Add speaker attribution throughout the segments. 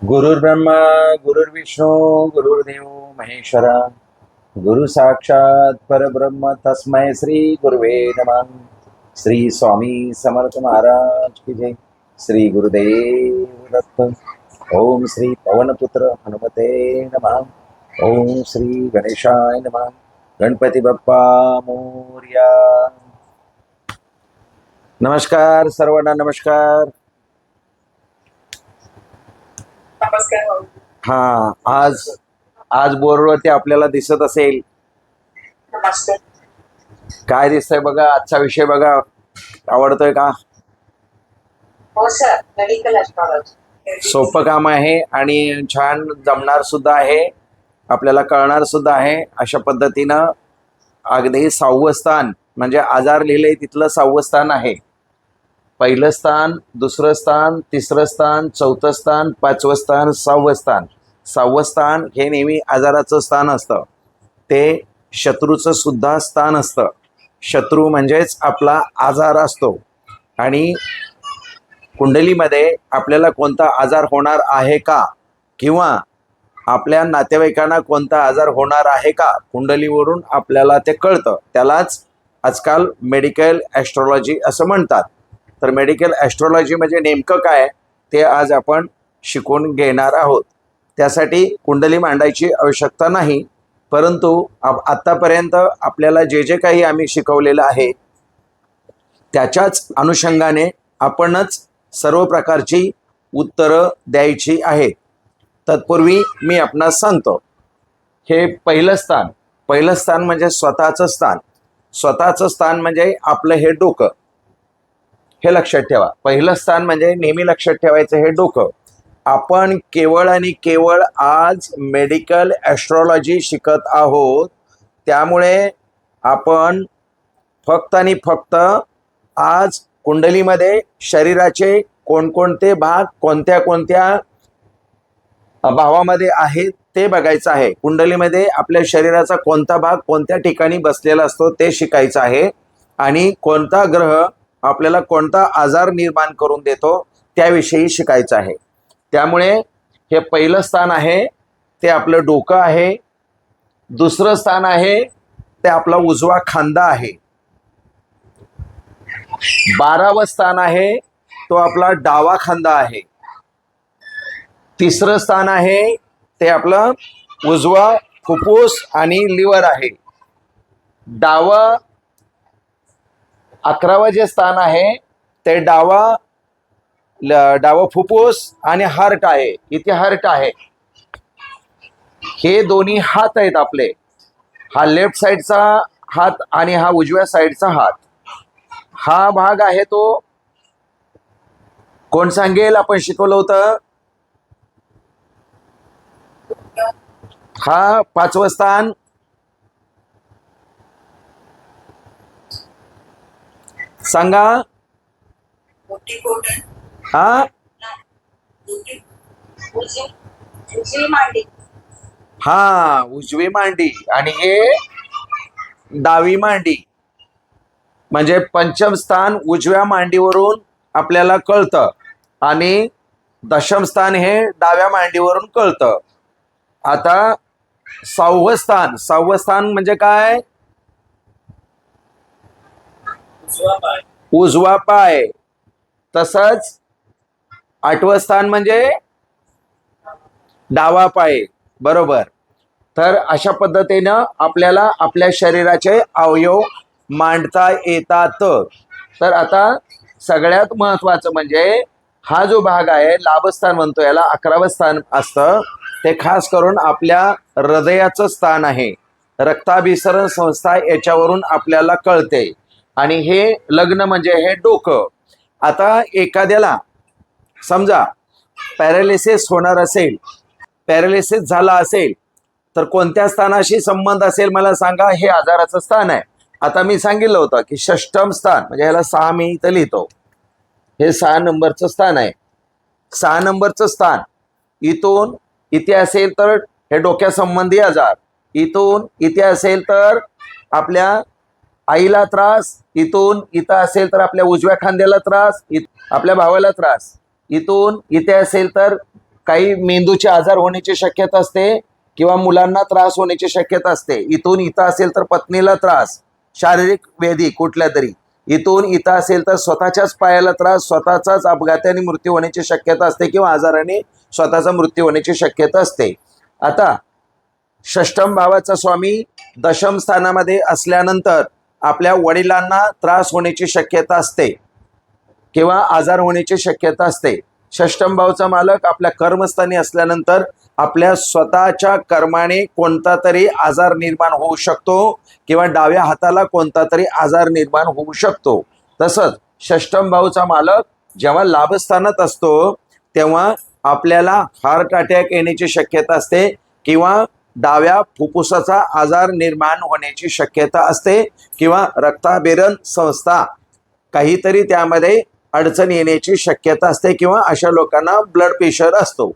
Speaker 1: गुरुर्ब्रह्मा गुरुर्विष्णू गुरुर्देव महेश्वरा गुरु साक्षात परब्रह्म तस्मै श्री गुरुवे नमः। श्री स्वामी समर्थ महाराज की जय। श्री गुरुदेव दत्त। ओम श्री पवनपुत्र हनुमते नमः। ओम श्री गणेशाय नमः। गणपती बाप्पा मोरया। नमस्कार सर्वांना, नमस्कार।
Speaker 2: नमस्कार भाऊ.
Speaker 1: हा, आज आज बोर्डवरती आपल्याला दिसत असेल,
Speaker 2: नमस्कार.
Speaker 1: काय दिसतंय बघा। आजचा विषय बघा, आवडतोय का?
Speaker 2: हो सर, मेडिकल ॲस्ट्रॉलॉजी
Speaker 1: सोपं काम आहे आणि छान जमणार सुद्धा आहे, आपल्याला कळणार सुद्धा आहे। अशा पद्धतीनं अगदी 6वं स्थान म्हणजे आजार लिहिलंय तिथलं 6वं स्थान आहे। पहिलं स्थान, दुसरं स्थान, तिसरं स्थान, चौथं स्थान, 5वं स्थान, 6वं स्थान। 6वं स्थान हे नेहमी आजाराचं स्थान असतं, ते शत्रूचं सुद्धा स्थान असतं। शत्रू म्हणजेच आपला आजार असतो। आणि कुंडलीमध्ये आपल्याला कोणता आजार होणार आहे का, किंवा आपल्या नातेवाईकांना कोणता आजार होणार आहे का, कुंडलीवरून आपल्याला ते कळतं। त्यालाच आजकाल मेडिकल ॲस्ट्रॉलॉजी असं म्हणतात। तर मेडिकल ॲस्ट्रॉलॉजी म्हणजे नेमकं काय ते आज आपण शिकून घेणार आहोत। त्यासाठी कुंडली मांडायची आवश्यकता नाही, परंतु आत्तापर्यंत आपल्याला जे जे काही आम्ही शिकवलेलं आहे त्याच्याच अनुषंगाने आपणच सर्व प्रकारची उत्तरं द्यायची आहेत। तत्पूर्वी मी आपणास सांगतो, हे पहिलं स्थान म्हणजे स्वतःचं स्थान। स्वतःचं स्थान म्हणजे आपलं हे डोकं, हे लक्षात ठेवा। पहिलं स्थान म्हणजे नेहमी लक्षात ठेवायचं हे डोकं। आपण केवळ आणि केवळ आज मेडिकल ॲस्ट्रॉलॉजी शिकत आहोत, त्यामुळे आपण फक्त आणि फक्त आज कुंडलीमध्ये शरीराचे कोणकोणते भाग कोणत्या कोणत्या भावामध्ये आहेत ते बघायचं आहे। कुंडलीमध्ये आपल्या शरीराचा कोणता भाग कोणत्या ठिकाणी बसलेला असतो ते शिकायचं आहे, आणि कोणता ग्रह आपल्याला कोणता आजार निर्माण करून देतो त्याविषयी शिकायचं आहे। त्यामुळे हे पहिलं स्थान आहे ते आपलं डोकं आहे। दुसरं स्थान आहे ते आपला उजवा खांदा आहे। 12वं स्थान आहे तो आपला डावा खांदा आहे। तिसरं स्थान आहे ते आपलं उजवा फुफ्फुस आणि लिव्हर आहे। 11वं जे स्थान आहे ते डावं फुफ्फुस आणि हार्ट आहे। इथे हार्ट आहे। हे दोन्ही हात आहेत आपले, हा लेफ्ट साईडचा हात आणि हा उजव्या साईडचा हात। हा भाग आहे तो कोण सांगेल? आपण शिकवलं होतं। हा 5वं स्थान सांगा। हा हा उजवी मांडी, आणि हे डावी मांडी। म्हणजे पंचम स्थान उजव्या मांडीवरून आपल्याला कळतं, आणि दशम स्थान हे डाव्या मांडीवरून कळतं। आता 6वं स्थान म्हणजे काय? उजवा पाय। तसंच 8वं स्थान म्हणजे डावा पाय, बरोबर। तर अशा पद्धतीनं आपल्याला आपल्या शरीराचे अवयव मांडता येतात। तर आता सगळ्यात महत्त्वाचं म्हणजे हा जो भाग आहे लाभस्थान म्हणतो, याला 11वं स्थान असतं। ते खास करून आपल्या हृदयाचं स्थान आहे। रक्ताभिसरण संस्था याच्यावरून आपल्याला कळते, आणि हे लग्न म्हणजे हे डोकं। आता एखाद्याला समजा पॅरालिसिस होणार असेल, पॅरालिसिस झाला असेल, तर कोणत्या स्थानाशी संबंध असेल मला सांगा? हे आजाराचं स्थान आहे। आता मी सांगितलं होतं की षष्टम स्थान म्हणजे ह्याला 6 मी इथं लिहितो, हे 6 नंबरचं स्थान आहे। 6 नंबरचं स्थान इथून इथे असेल तर हे डोक्यासंबंधी आजार, इथून इथे असेल तर आपल्या आईला त्रास, इथून इथं असेल तर आपल्या उजव्या खांद्याला त्रास, आपल्या भावाला त्रास, इथून इथे असेल तर काही मेंदूचे आजार होण्याची शक्यता असते किंवा मुलांना त्रास होण्याची शक्यता असते. इथून इथं असेल तर पत्नीला त्रास, शारीरिक व्याधी कुठल्या तरी. इथून इथं असेल तर स्वतःच्याच पायाला त्रास, स्वतःचाच अपघाताने मृत्यू होण्याची शक्यता असते किंवा आजाराने स्वतःचा मृत्यू होण्याची शक्यता असते. आता षष्टम भावाचा स्वामी दशम स्थानामध्ये असल्यानंतर आपल्या वडिलांना त्रास होण्याची शक्यता असते किंवा आजार होण्याची शक्यता असते. षष्टम भावचा मालक आपल्या कर्मस्थानी असल्यानंतर आपल्या स्वतःच्या कर्माने कोणता तरी आजार निर्माण होऊ शकतो किंवा डाव्या हाताला कोणता तरी आजार निर्माण होऊ शकतो. तसंच षष्टम भावचा मालक जेव्हा लाभस्थानात असतो तेव्हा आपल्याला हार्ट अटॅक येण्याची शक्यता असते किंवा डाव्या फुफ्फुसाचा आजार निर्माण होण्याची शक्यता असते किंवा रक्ताभिसरण संस्था काहीतरी त्यामध्ये अडचण येण्याची शक्यता असते किंवा अशा लोकांना ब्लड प्रेशर असतो.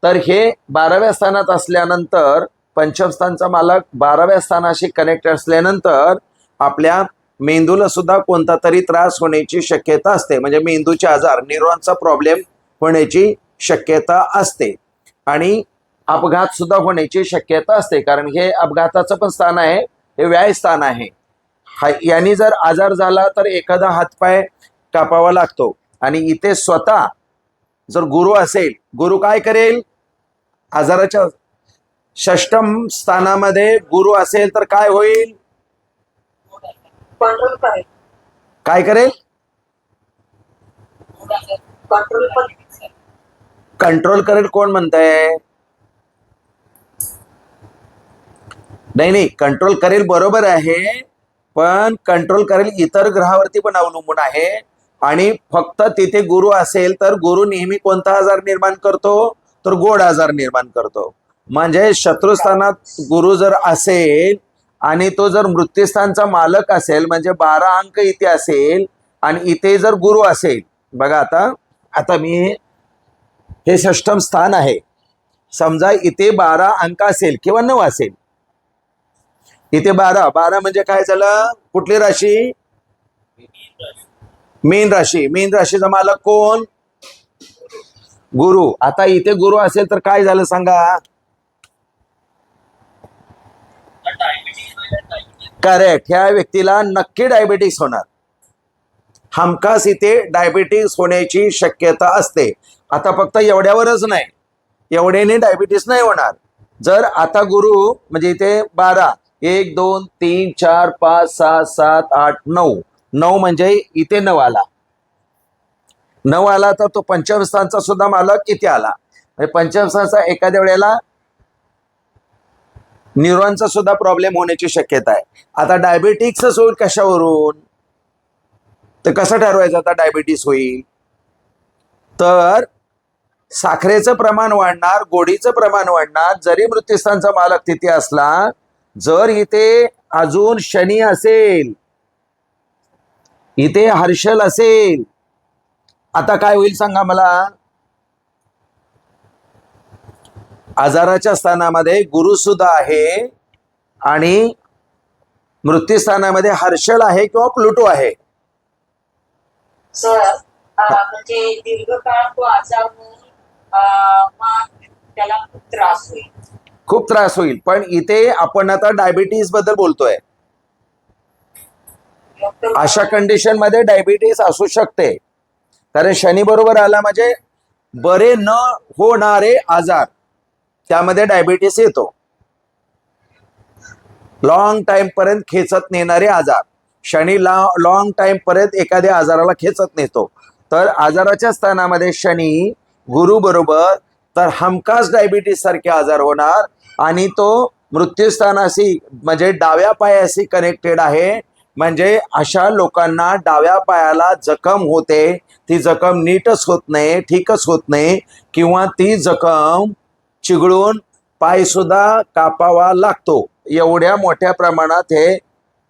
Speaker 1: तर हे 12व्या स्थानात असल्यानंतर पंचम स्थानचा मालक 12व्या स्थानाशी कनेक्ट असल्यानंतर आपल्या मेंदूला सुद्धा कोणता तरी त्रास होण्याची शक्यता असते. म्हणजे मेंदूचे आजार, न्यूरॉनचा प्रॉब्लेम होण्याची शक्यता असते आणि अपघात सुद्धा होण्याची शक्यता असते. कारण हे अपघाताचं पण स्थान आहे, हे व्याय स्थान आहे. यांनी जर आजार झाला तर एखादा हातपाय कापावा लागतो. आणि इथे स्वतः जर गुरु असेल, गुरु काय करेल? आजाराच्या षष्टम स्थानामध्ये गुरु असेल तर काय होईल?
Speaker 2: कंट्रोल करेल.
Speaker 1: काय करेल?
Speaker 2: कंट्रोल
Speaker 1: कंट्रोल करेल. कोण म्हणतंय? नाही, कंट्रोल करेल बरोबर आहे, पण कंट्रोल करेल इतर ग्रहावरती पण अवलंबून आहे. आणि फक्त तिथे गुरु असेल तर गुरु नेहमी कोणता आजार निर्माण करतो? तर गोड आजार निर्माण करतो. म्हणजे शत्रुस्थानात गुरु जर असेल आणि तो जर मृत्यूस्थानचा मालक असेल, म्हणजे 12 अंक इथे असेल आणि इथे जर गुरु असेल, बघा आता मी हे षष्टम स्थान आहे, समजा इथे 12 अंक असेल किंवा 9 असेल, इथे 12 म्हणजे काय झालं? कुठली राशी? मीन राशी. मीन राशीचा मालक कोण? गुरु. आता इथे गुरु असेल तर काय झालं सांगा? करेक्ट. ह्या व्यक्तीला नक्की डायबिटीस होणार. हमखास इथे डायबिटीस होण्याची शक्यता असते. आता फक्त एवढ्यावरच नाही, एवढ्याने डायबिटीस नाही होणार. जर आता गुरु म्हणजे इथे 12, 1 2 3 4 5 6 7 8 9 9 म्हणजे इथे 9 आला. 9 आला तर तो पंचम स्थानचा सुद्धा मालक इथे आला. म्हणजे पंचम स्थानचा एखाद्या वेळेला न्यूरॉनचा सुद्धा प्रॉब्लेम होण्याची शक्यता आहे. आता डायबिटीस होईल कशावरून? तर कसं ठरवायचं आता डायबिटीस होईल? तर साखरेचं प्रमाण वाढणार, गोडीचं प्रमाण वाढणार. जरी मृत्यूस्थानचा मालक तिथे असला, जर इथे अजून शनी असेल, इथे हर्षल असेल, आता काय होईल सांगा मला? आजाराच्या स्थानामध्ये गुरु सुद्धा आहे आणि मृत्यूस्थानामध्ये हर्षल आहे किंवा प्लुटो आहे.
Speaker 2: सर म्हणजे दीर्घकाळ तो आजार होऊन मग त्याला खूप त्रास होईल.
Speaker 1: खूप त्रास होईल. पण इथे आपण आता डायबिटीस बद्दल बोलतोय. अशा कंडिशन मध्ये डायबिटीस असू शकते. कारण शनी बरोबर आला म्हणजे बरे न होणारे आजार, त्यामध्ये डायबिटीस येतो. लॉंग टाइम पर्यंत खेचत नेणारे आजार, शनी लॉंग टाइम पर्यंत एखाद्या आजाराला खेचत नेतो. तर आजाराच्या स्थानामध्ये शनी गुरु बरोबर, तर हमखास डायबिटीस सारखे आजार होणार. आणि तो मृत्यूस्थानाशी म्हणजे डाव्या पायाशी कनेक्टेड आहे. म्हणजे अशा लोकांना डाव्या पायाला जखम होते, ती जखम नीटच होत नाही, ठीकच होत नाही, किंवा ती जखम चिघळून पाय सुद्धा कापावा लागतो. एवढ्या मोठ्या प्रमाणात हे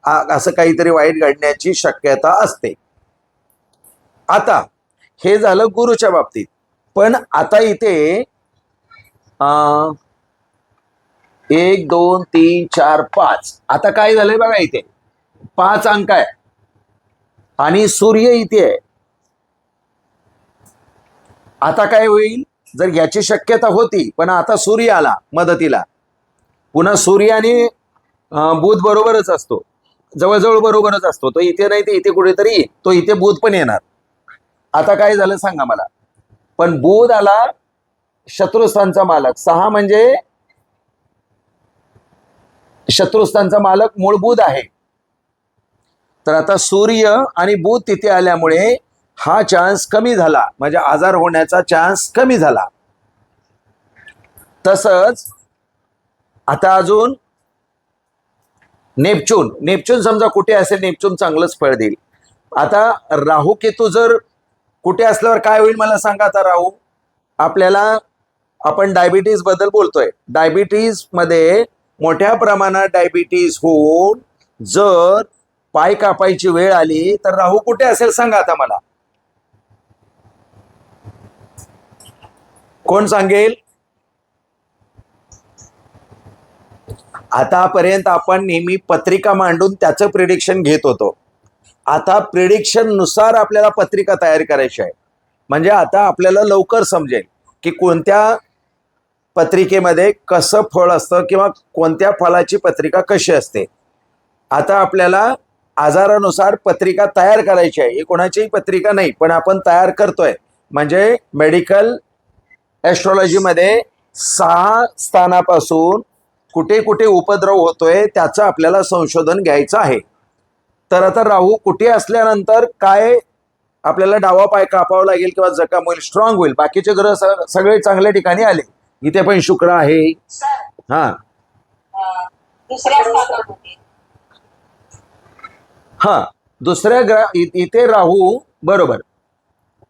Speaker 1: असं काहीतरी वाईट घडण्याची शक्यता असते. आता हे झालं गुरुच्या बाबतीत. पण आता इथे 1 2 3 4 5 आता काय झालंय बघा, इथे 5 अंक आहे आणि सूर्य इथे आहे. आता काय होईल? जर याची शक्यता होती, पण आता सूर्य आला मदतीला, पुन्हा सूर्य आणि बुध बरोबरच असतो, जवळजवळ बरोबरच असतो, तो इथे नाही ते इथे कुठेतरी, तो इथे बुध पण येणार. आता काय झालं सांगा मला. पण बुध आला शत्रुस्थानचा मालक, 6 म्हणजे शत्रुस्थानचा मालक मूळ बुध आहे. तर आता सूर्य आणि बुध तिथे आल्यामुळे हा चान्स कमी झाला, म्हणजे आजार होण्याचा चान्स कमी झाला. तसंच आता अजून नेपच्यून समजा कुठे असेल, नेपच्यून चांगलंच फळ देईल. आता राहू केतू जर कुठे असल्यावर काय होईल मला सांगा. आता राहू आपल्याला, आपण डायबिटीज बद्दल बोलतोय, डायबिटीज मध्ये मोठ्या प्रमाणात डायबिटीज होऊन जर पाय कापायची वेळ आली तर राहू कुठे असेल सांगा आता मला, कोण सांगेल. आतापर्यंत आपण नेहमी पत्रिका मांडून त्याचं प्रिडिक्शन घेत होतो. आता प्रिडिक्शन नुसार आपल्याला पत्रिका तयार करायची आहे. म्हणजे आता आपल्याला लवकर समजेल की कोणत्या पत्रिकेमध्ये कसं फळ असतं किंवा कोणत्या फळाची पत्रिका कशी असते. आता आपल्याला आजारानुसार पत्रिका तयार करायची आहे. ही कोणाचीही पत्रिका नाही, पण आपण तयार करतोय. म्हणजे मेडिकल ॲस्ट्रॉलॉजीमध्ये 6 स्थानापासून कुठे कुठे उपद्रव होतोय त्याचं आपल्याला संशोधन घ्यायचं आहे. तर आता राहू कुठे असल्यानंतर काय आपल्याला डावा पाय कापावा लागेल किंवा जखम होईल, स्ट्रॉंग होईल. बाकीचे ग्रह सगळे चांगल्या ठिकाणी आले. इथे पण शुक्र आहे.
Speaker 2: सर
Speaker 1: हा
Speaker 2: दुसऱ्या स्थानात होते.
Speaker 1: हा दुसऱ्या ग्रह इथे राहू बरोबर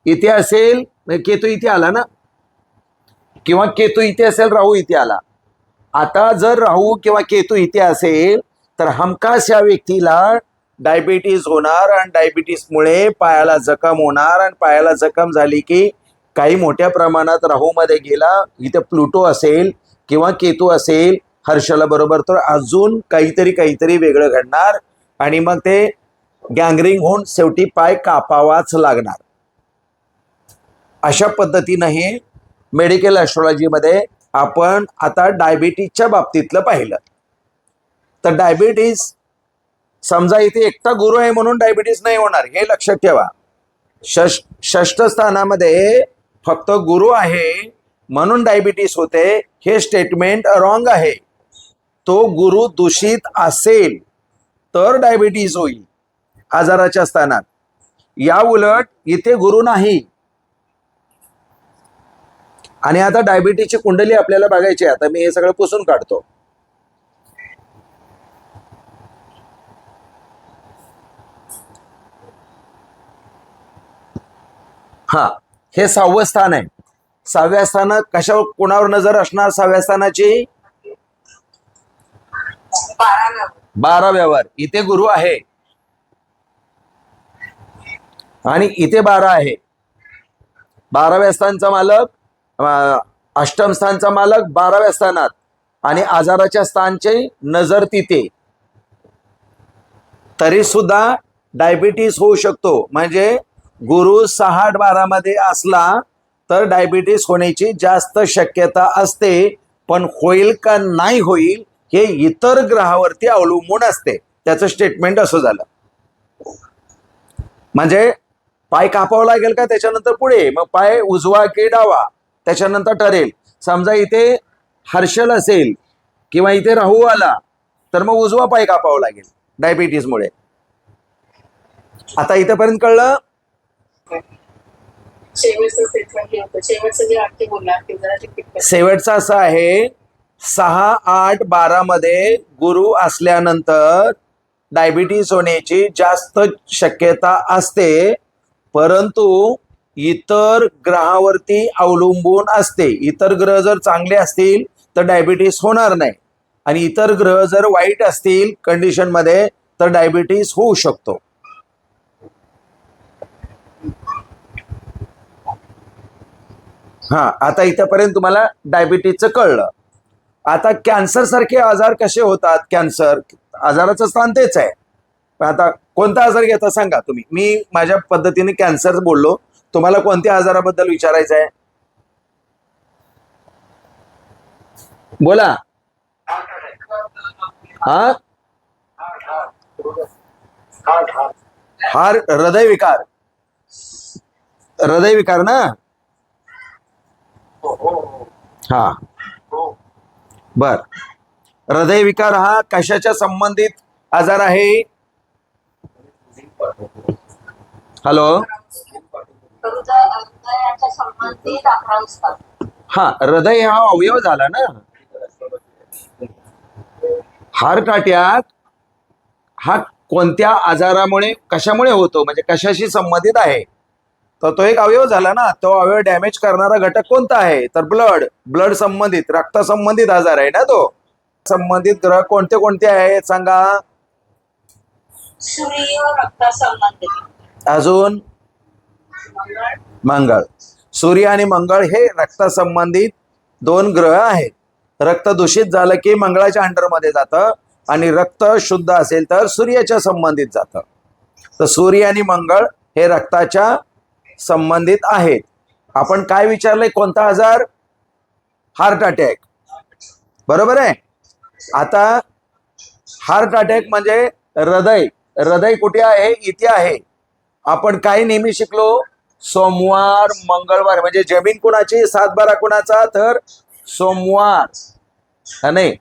Speaker 1: इथे असेल, केतू इथे आला ना, किंवा केतू इथे असेल, राहू इथे आला. आता जर राहू किंवा केतू इथे असेल तर हमखास या व्यक्तीला डायबिटीज होणार आणि डायबिटीसमुळे पायाला जखम होणार आणि पायाला जखम झाली की काही मोठ्या प्रमाणात राहूमध्ये गेला, इथे प्लुटो असेल किंवा केतू असेल हर्षला बरोबर, तर अजून काहीतरी वेगळं घडणार आणि मग ते गँगरिंग होऊन शेवटी पाय कापावाच लागणार. अशा पद्धतीनं हे मेडिकल ॲस्ट्रॉलॉजीमध्ये आपण आता डायबिटीजच्या बाबतीतलं पाहिलं. तर डायबिटीज समजा इथे एकटा गुरु आहे म्हणून डायबिटीज नाही होणार, हे लक्षात ठेवा. षष्ठ स्थानामध्ये फक्त गुरु आहे म्हणून डायबिटीस होते, हे स्टेटमेंट रॉंग आहे. तो गुरु दूषित असेल तर डायबिटीज होईल आजाराच्या स्थानात. या उलट इथे गुरु नाही. आणि आता डायबिटीजची कुंडली आपल्याला बघायची. आता मी हे सगळं पुसून काढतो. हा हे 6वं स्थान आहे. 6व्या स्थानात कशावर कोणावर नजर असणार? 6व्या स्थानाची 12व्यावर. इथे गुरु आहे आणि इथे 12 आहे. 12व्या स्थानचा मालक, अष्टम स्थानचा मालक 12व्या स्थानात आणि आजाराच्या स्थानची नजर तिथे. तरी सुद्धा डायबिटीस होऊ शकतो. म्हणजे गुरु 6-12 मध्ये असला तर डायबिटीस होण्याची जास्त शक्यता असते. पण होईल का नाही होईल हे इतर ग्रहावरती अवलंबून असते. त्याचं स्टेटमेंट असं झालं. म्हणजे पाय कापावा लागेल का त्याच्यानंतर पुढे, मग पाय उजवा की डावा त्याच्यानंतर ठरेल. समजा इथे हर्षल असेल किंवा इथे राहू आला तर मग उजवा पाय कापावा लागेल डायबिटीसमुळे. आता इथेपर्यंत कळलं? शेवटचं असं आहे, 6, 8, 12 मध्ये गुरु असल्यानंतर डायबिटीस होण्याची जास्त शक्यता असते, परंतु इतर ग्रहावरती अवलंबून असते. इतर ग्रह जर चांगले असतील तर डायबिटीस होणार नाही आणि इतर ग्रह जर वाईट असतील कंडिशनमध्ये तर डायबिटीस होऊ शकतो. हा आता इथपर्यंत तुम्हाला डायबिटीजचं कळलं. आता कॅन्सर सारखे आजार कसे होतात? कॅन्सर आजाराचं स्थान तेच आहे. आता कोणता आजार घेता सांगा तुम्ही. मी माझ्या पद्धतीने कॅन्सर बोललो, तुम्हाला कोणत्या आजाराबद्दल विचारायचं आहे? बोला. हा हार हृदयविकार. हृदयविकार ना. हा बर. हृदयविकार हा कशाच्या संबंधित आजार आहे? हॅलो.
Speaker 2: हृदयाच्या संबंधित आकार असतात.
Speaker 1: हा हृदय हा अवयव झाला ना. हार्ट अटॅक हा कोणत्या आजारामुळे कशामुळे होतो म्हणजे कशाशी संबंधित आहे? तर तो एक अवयव झाला ना. तो अवयव डॅमेज करणारा घटक कोणता आहे? तर ब्लड संबंधित रक्त संबंधित आजार आहे ना तो. संबंधित ग्रह कोणते कोणते आहेत सांगा?
Speaker 2: सूर्य रक्त संबंधित.
Speaker 1: अजून मंगळ. सूर्य आणि मंगळ हे रक्त संबंधित दोन ग्रह आहेत. रक्त दूषित झालं की मंगळाच्या अंडरमध्ये जातं आणि रक्त शुद्ध असेल तर सूर्याच्या संबंधित जातं. तर सूर्य आणि मंगळ हे रक्ताच्या संबंधित आहेत. आपण काय विचारलंय? कोणता आजार? Heart attack. बरोबर आहे. आता हार्ट अटॅक म्हणजे हृदय. हृदय कुठे आहे? इथे आहे. आपण काय नेहमी शिकलो? सोमवार मंगळवार म्हणजे जमीन कुणाची, सातबारा कुणाचा? तर सोमवार. नाही,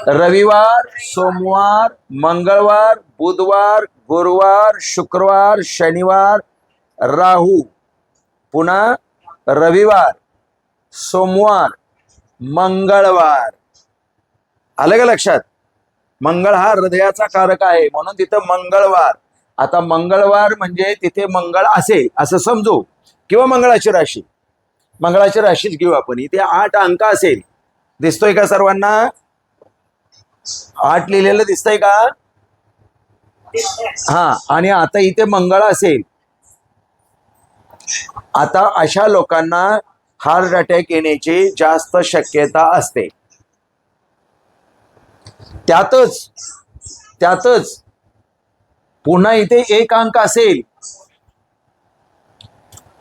Speaker 1: रविवार, सोमवार, मंगळवार, बुधवार, गुरुवार, शुक्रवार, शनिवार, राहू, पुन्हा रविवार, सोमवार, मंगळवार. आलं का लक्षात? मंगळ हा हृदयाचा कारक आहे म्हणून तिथं मंगळवार. आता मंगळवार म्हणजे तिथे मंगळ असेल असं समजू, किंवा मंगळाची राशी. मंगळाची राशीच घेऊ आपण. इथे 8 अंक असेल. दिसतोय का सर्वांना? 8 लिहिलेलं दिसतंय का? हा. आणि आता इथे मंगळ असेल. आता अशा लोकांना हार्ट अटॅक येण्याची जास्त शक्यता असते. त्यातच पुन्हा इथे 1 अंक असेल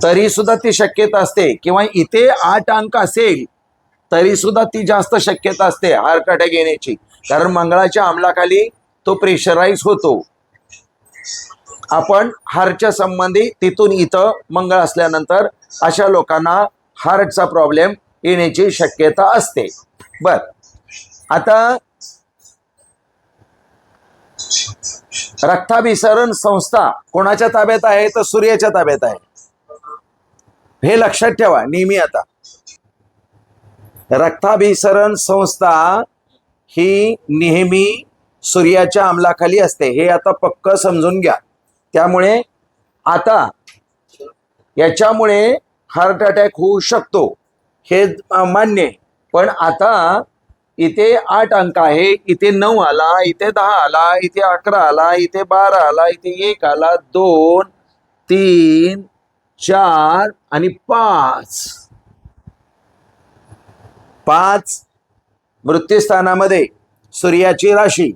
Speaker 1: तरी सुद्धा ती शक्यता असते, किंवा इथे 8 अंक असेल तरी सुद्धा ती जास्त शक्यता असते हार्ट अटॅक येण्याची. कारण मंगळाच्या अंमलाखाली तो प्रेशराईज होतो. आपण हार्टच्या संबंधी तिथून इथं मंगळ असल्यानंतर अशा लोकांना हार्टचा प्रॉब्लेम येण्याची शक्यता असते. बर. आता रक्ताभिसरण संस्था कोणाच्या ताब्यात आहे? तर सूर्याच्या ताब्यात आहे. हे लक्षात ठेवा नेहमी. आता रक्ताभिसरण संस्था ही नेहमी सूर्याच्या अंमलाखाली असते. हे आता पक्क समजून घ्या. त्यामुळे आता याच्यामुळे हार्ट अटॅक होऊ शकतो हे मान्य. पण आता इथे 8 अंक आहे, इथे 9 आला, इथे 10 आला, इथे 11 आला, इथे 12 आला, इथे 1 आला, 2, 3, 4 आणि 5. 5 मृत्यूस्थानामध्ये सूर्याची राशी.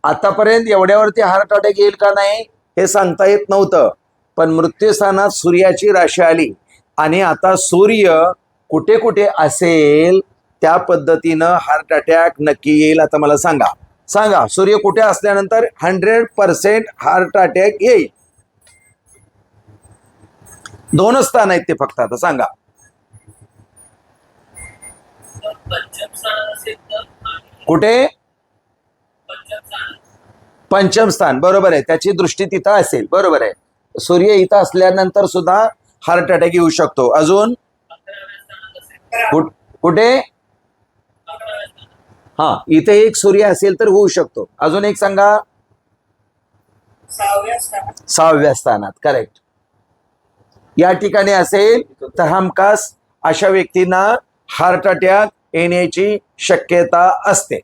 Speaker 1: आतापर्यंत एवढ्यावरती हार्ट अटॅक येईल का नाही हे सांगता येत नव्हतं. पण मृत्यूस्थानात सूर्याची राशी आली आणि आता सूर्य कुठे कुठे असेल त्या पद्धतीनं हार्ट अटॅक नक्की येईल. आता मला सांगा सूर्य कुठे असल्यानंतर 100% हार्ट अटॅक येईल? 2 स्थान आहेत ते फक्त. आता सांगा. कुठे? पंचम स्थान. बरोबर आहे. त्याची दृष्टी तिथं असेल. बरोबर आहे. सूर्य इथं असल्यानंतर सुद्धा हार्ट अटॅक येऊ शकतो. अजून कुठे? हा, इथे एक सूर्य असेल तर होऊ शकतो. अजून एक सांगा. 6व्या स्थानात. करेक्ट. या ठिकाणी असेल तर हमखास अशा व्यक्तींना हार्ट अटॅक येण्याची शक्यता असते.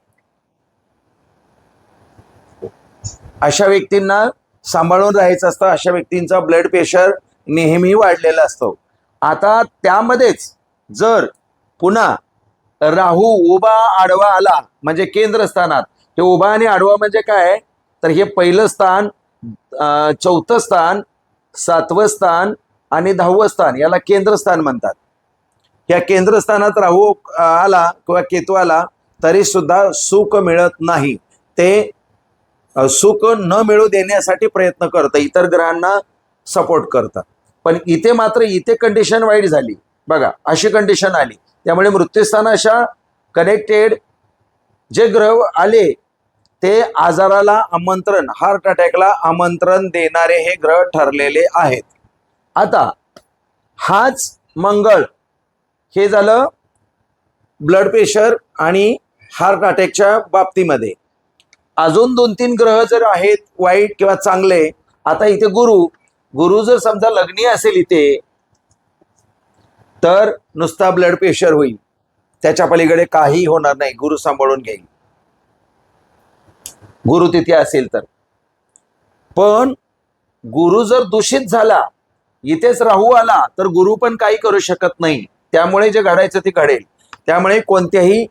Speaker 1: अशा व्यक्तींना सांभाळून राहायचं असतं. अशा व्यक्तींचा ब्लड प्रेशर नेहमी वाढलेला असतो. आता त्यामध्येच जर पुन्हा राहू उभा आडवा आला म्हणजे केंद्रस्थानात. हे उभा आणि आडवा म्हणजे काय? तर हे पहिलं स्थान, 4थं स्थान, 7वं स्थान आणि 10वं स्थान याला केंद्रस्थान म्हणतात. या केंद्रस्थानात राहू आला किंवा केतू आला तरी सुद्धा सुख मिळत नाही. ते सुख न मिळू देण्यासाठी प्रयत्न करतं, इतर ग्रहांना सपोर्ट करतं. पण इथे मात्र इथे कंडिशन वाईट झाली बघा, अशी कंडिशन आली. त्यामुळे मृत्यूस्थानाच्या कनेक्टेड जे ग्रह आले ते आजाराला आमंत्रण, हार्ट अटॅकला आमंत्रण देणारे हे ग्रह ठरलेले आहेत. आता हाच मंगळ, हे झालं ब्लड प्रेशर आणि हार्ट अटॅकच्या बाबतीमध्ये. अजून 2-3 ग्रह जर आहेत वाईट किंवा चांगले. आता इथे गुरु जर समजा लग्नी असेल इथे तर नुसता ब्लड प्रेशर होईल, त्याच्या पलीकडे काही होणार नाही, गुरु सांभाळून घेईल गुरु तिथे असेल तर. पण गुरु जर दूषित झाला, इथेच राहू आला, तर गुरु पण काही करू शकत नाही. त्यामुळे जे घडायचं ते घडेल. त्यामुळे कोणत्याही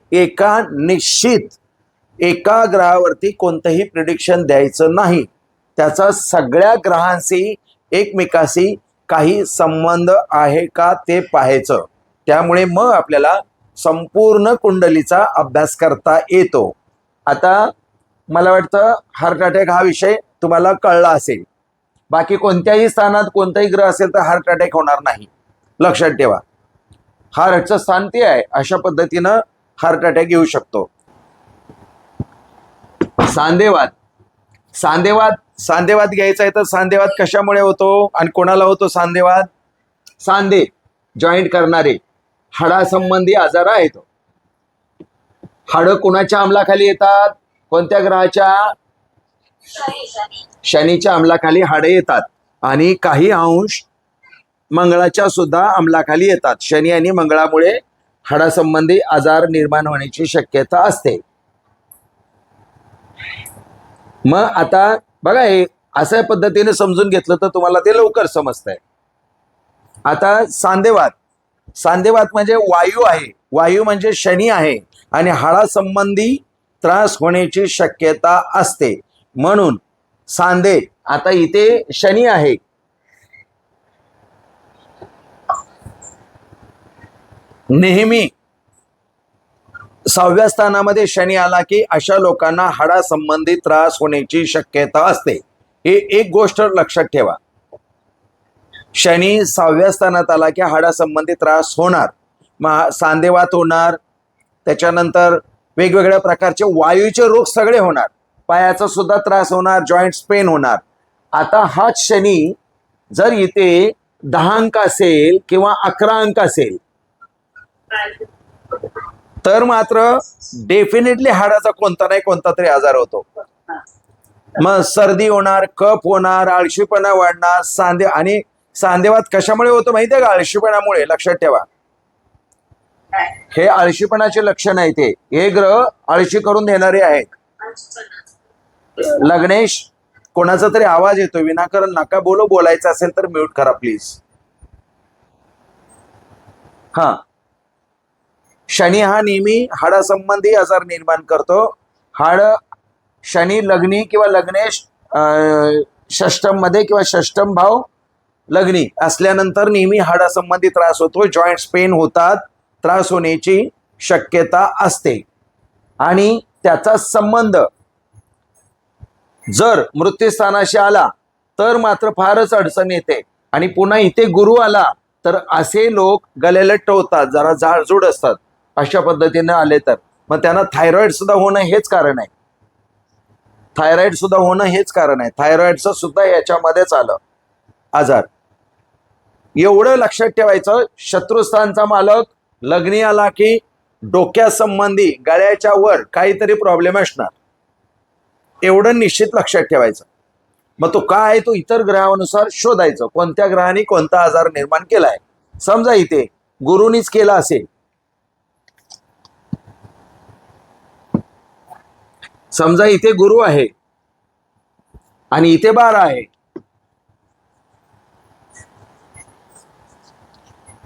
Speaker 1: एका ग्रहावरती कोणतंही प्रिडिक्शन द्यायचं नाही. त्याचा सगळ्या ग्रहांशी एकमेकाशी काही संबंध आहे का ते पाहायचं. त्यामुळे मग आपल्याला संपूर्ण कुंडलीचा अभ्यास करता येतो. आता मला वाटतं हार्ट अटॅक हा विषय तुम्हाला कळला असेल. बाकी कोणत्याही स्थानात कोणताही ग्रह असेल तर हार्ट अटॅक होणार नाही, लक्षात ठेवा. हार्टचं स्थान ते आहे, अशा पद्धतीनं हार्ट अटॅक येऊ शकतो. सांधेवात घ्यायचा आहे तर सांधेवात कशामुळे होतो आणि कोणाला होतो सांधेवात? सांधे जॉईंट करणारे हाडासंबंधी आजार आहे तो. हाडं कोणाच्या अंमलाखाली येतात? कोणत्या ग्रहाच्या? शनीच्या अंमलाखाली हाडे येतात आणि काही अंश मंगळाच्या सुद्धा अंमलाखाली येतात. शनी आणि मंगळामुळे हाडासंबंधी आजार निर्माण होण्याची शक्यता असते. मग आता बघा, हे अशा पद्धतीने समजून घेतलं तर तुम्हाला ते लवकर समजतंय. आता सांधेवात म्हणजे वायू आहे, वायू म्हणजे शनी आहे आणि हाडासंबंधी त्रास होण्याची शक्यता असते. म्हणून सांधे, आता इथे शनी आहे, नेहमी 6व्या स्थानामध्ये शनी आला की अशा लोकांना हाडासंबंधी त्रास होण्याची शक्यता असते. हे एक गोष्ट लक्षात ठेवा. शनी 6व्या स्थानात आला की हाडासंबंधी त्रास होणार, मग सांधेवात होणार, त्याच्यानंतर वेगवेगळ्या प्रकारचे वायूचे रोग सगळे होणार, पायाचा सुद्धा त्रास होणार, जॉईंट्स पेन होणार. आता हाच शनी जर इथे 10 अंक असेल किंवा 11 अंक असेल तर मात्र डेफिनेटली हाडाचा कोणता नाही कोणता तरी आजार होतो. मग सर्दी होणार, कफ होणार, आळशीपणा वाढणार. आणि सांधेवात कशामुळे होतो माहितीये का? आळशीपणामुळे. लक्षात ठेवा, हे आळशीपणाचे लक्षण आहे. हे ग्रह आळशी करून देणारे आहेत. लग्नेश, कोणाचा तरी आवाज येतो, विनाकारण नका बोलो. बोलायचं असेल तर म्यूट करा प्लीज. हा, शनी हा नेहमी हाडासंबंधी आजार निर्माण करतो. शनी लग्नी किंवा लग्नेश षष्टम मध्ये किंवा षष्टम भाव लग्नी असल्यानंतर नेहमी हाडासंबंधी त्रास होतो, जॉईंट्स पेन होतात, त्रास होण्याची शक्यता असते. आणि त्याचा संबंध जर मृत्यूस्थानाशी आला तर मात्र फारच अडचण येते. आणि पुन्हा इथे गुरु आला तर असे लोक गलेलट्ट होतात, जरा जाडजूड असतात. अशा पद्धतीने आले तर मग त्यांना थायरॉइड सुद्धा होणं हेच कारण आहे. थायरॉइडचं सुद्धा याच्यामध्येच आलं आजार. एवढं लक्षात ठेवायचं. शत्रुस्थानचा मालक लग्नी आला की डोक्यासंबंधी गळ्याच्या वर काहीतरी प्रॉब्लेम असणार, एवढं निश्चित लक्षात ठेवायचं. मग तो काय आहे तो इतर ग्रहानुसार शोधायचं, कोणत्या ग्रहाने कोणता आजार निर्माण केलाय. समजा इथे गुरुनीच केला असेल, समजा इथे गुरु आहे आणि इथे 12 आहे,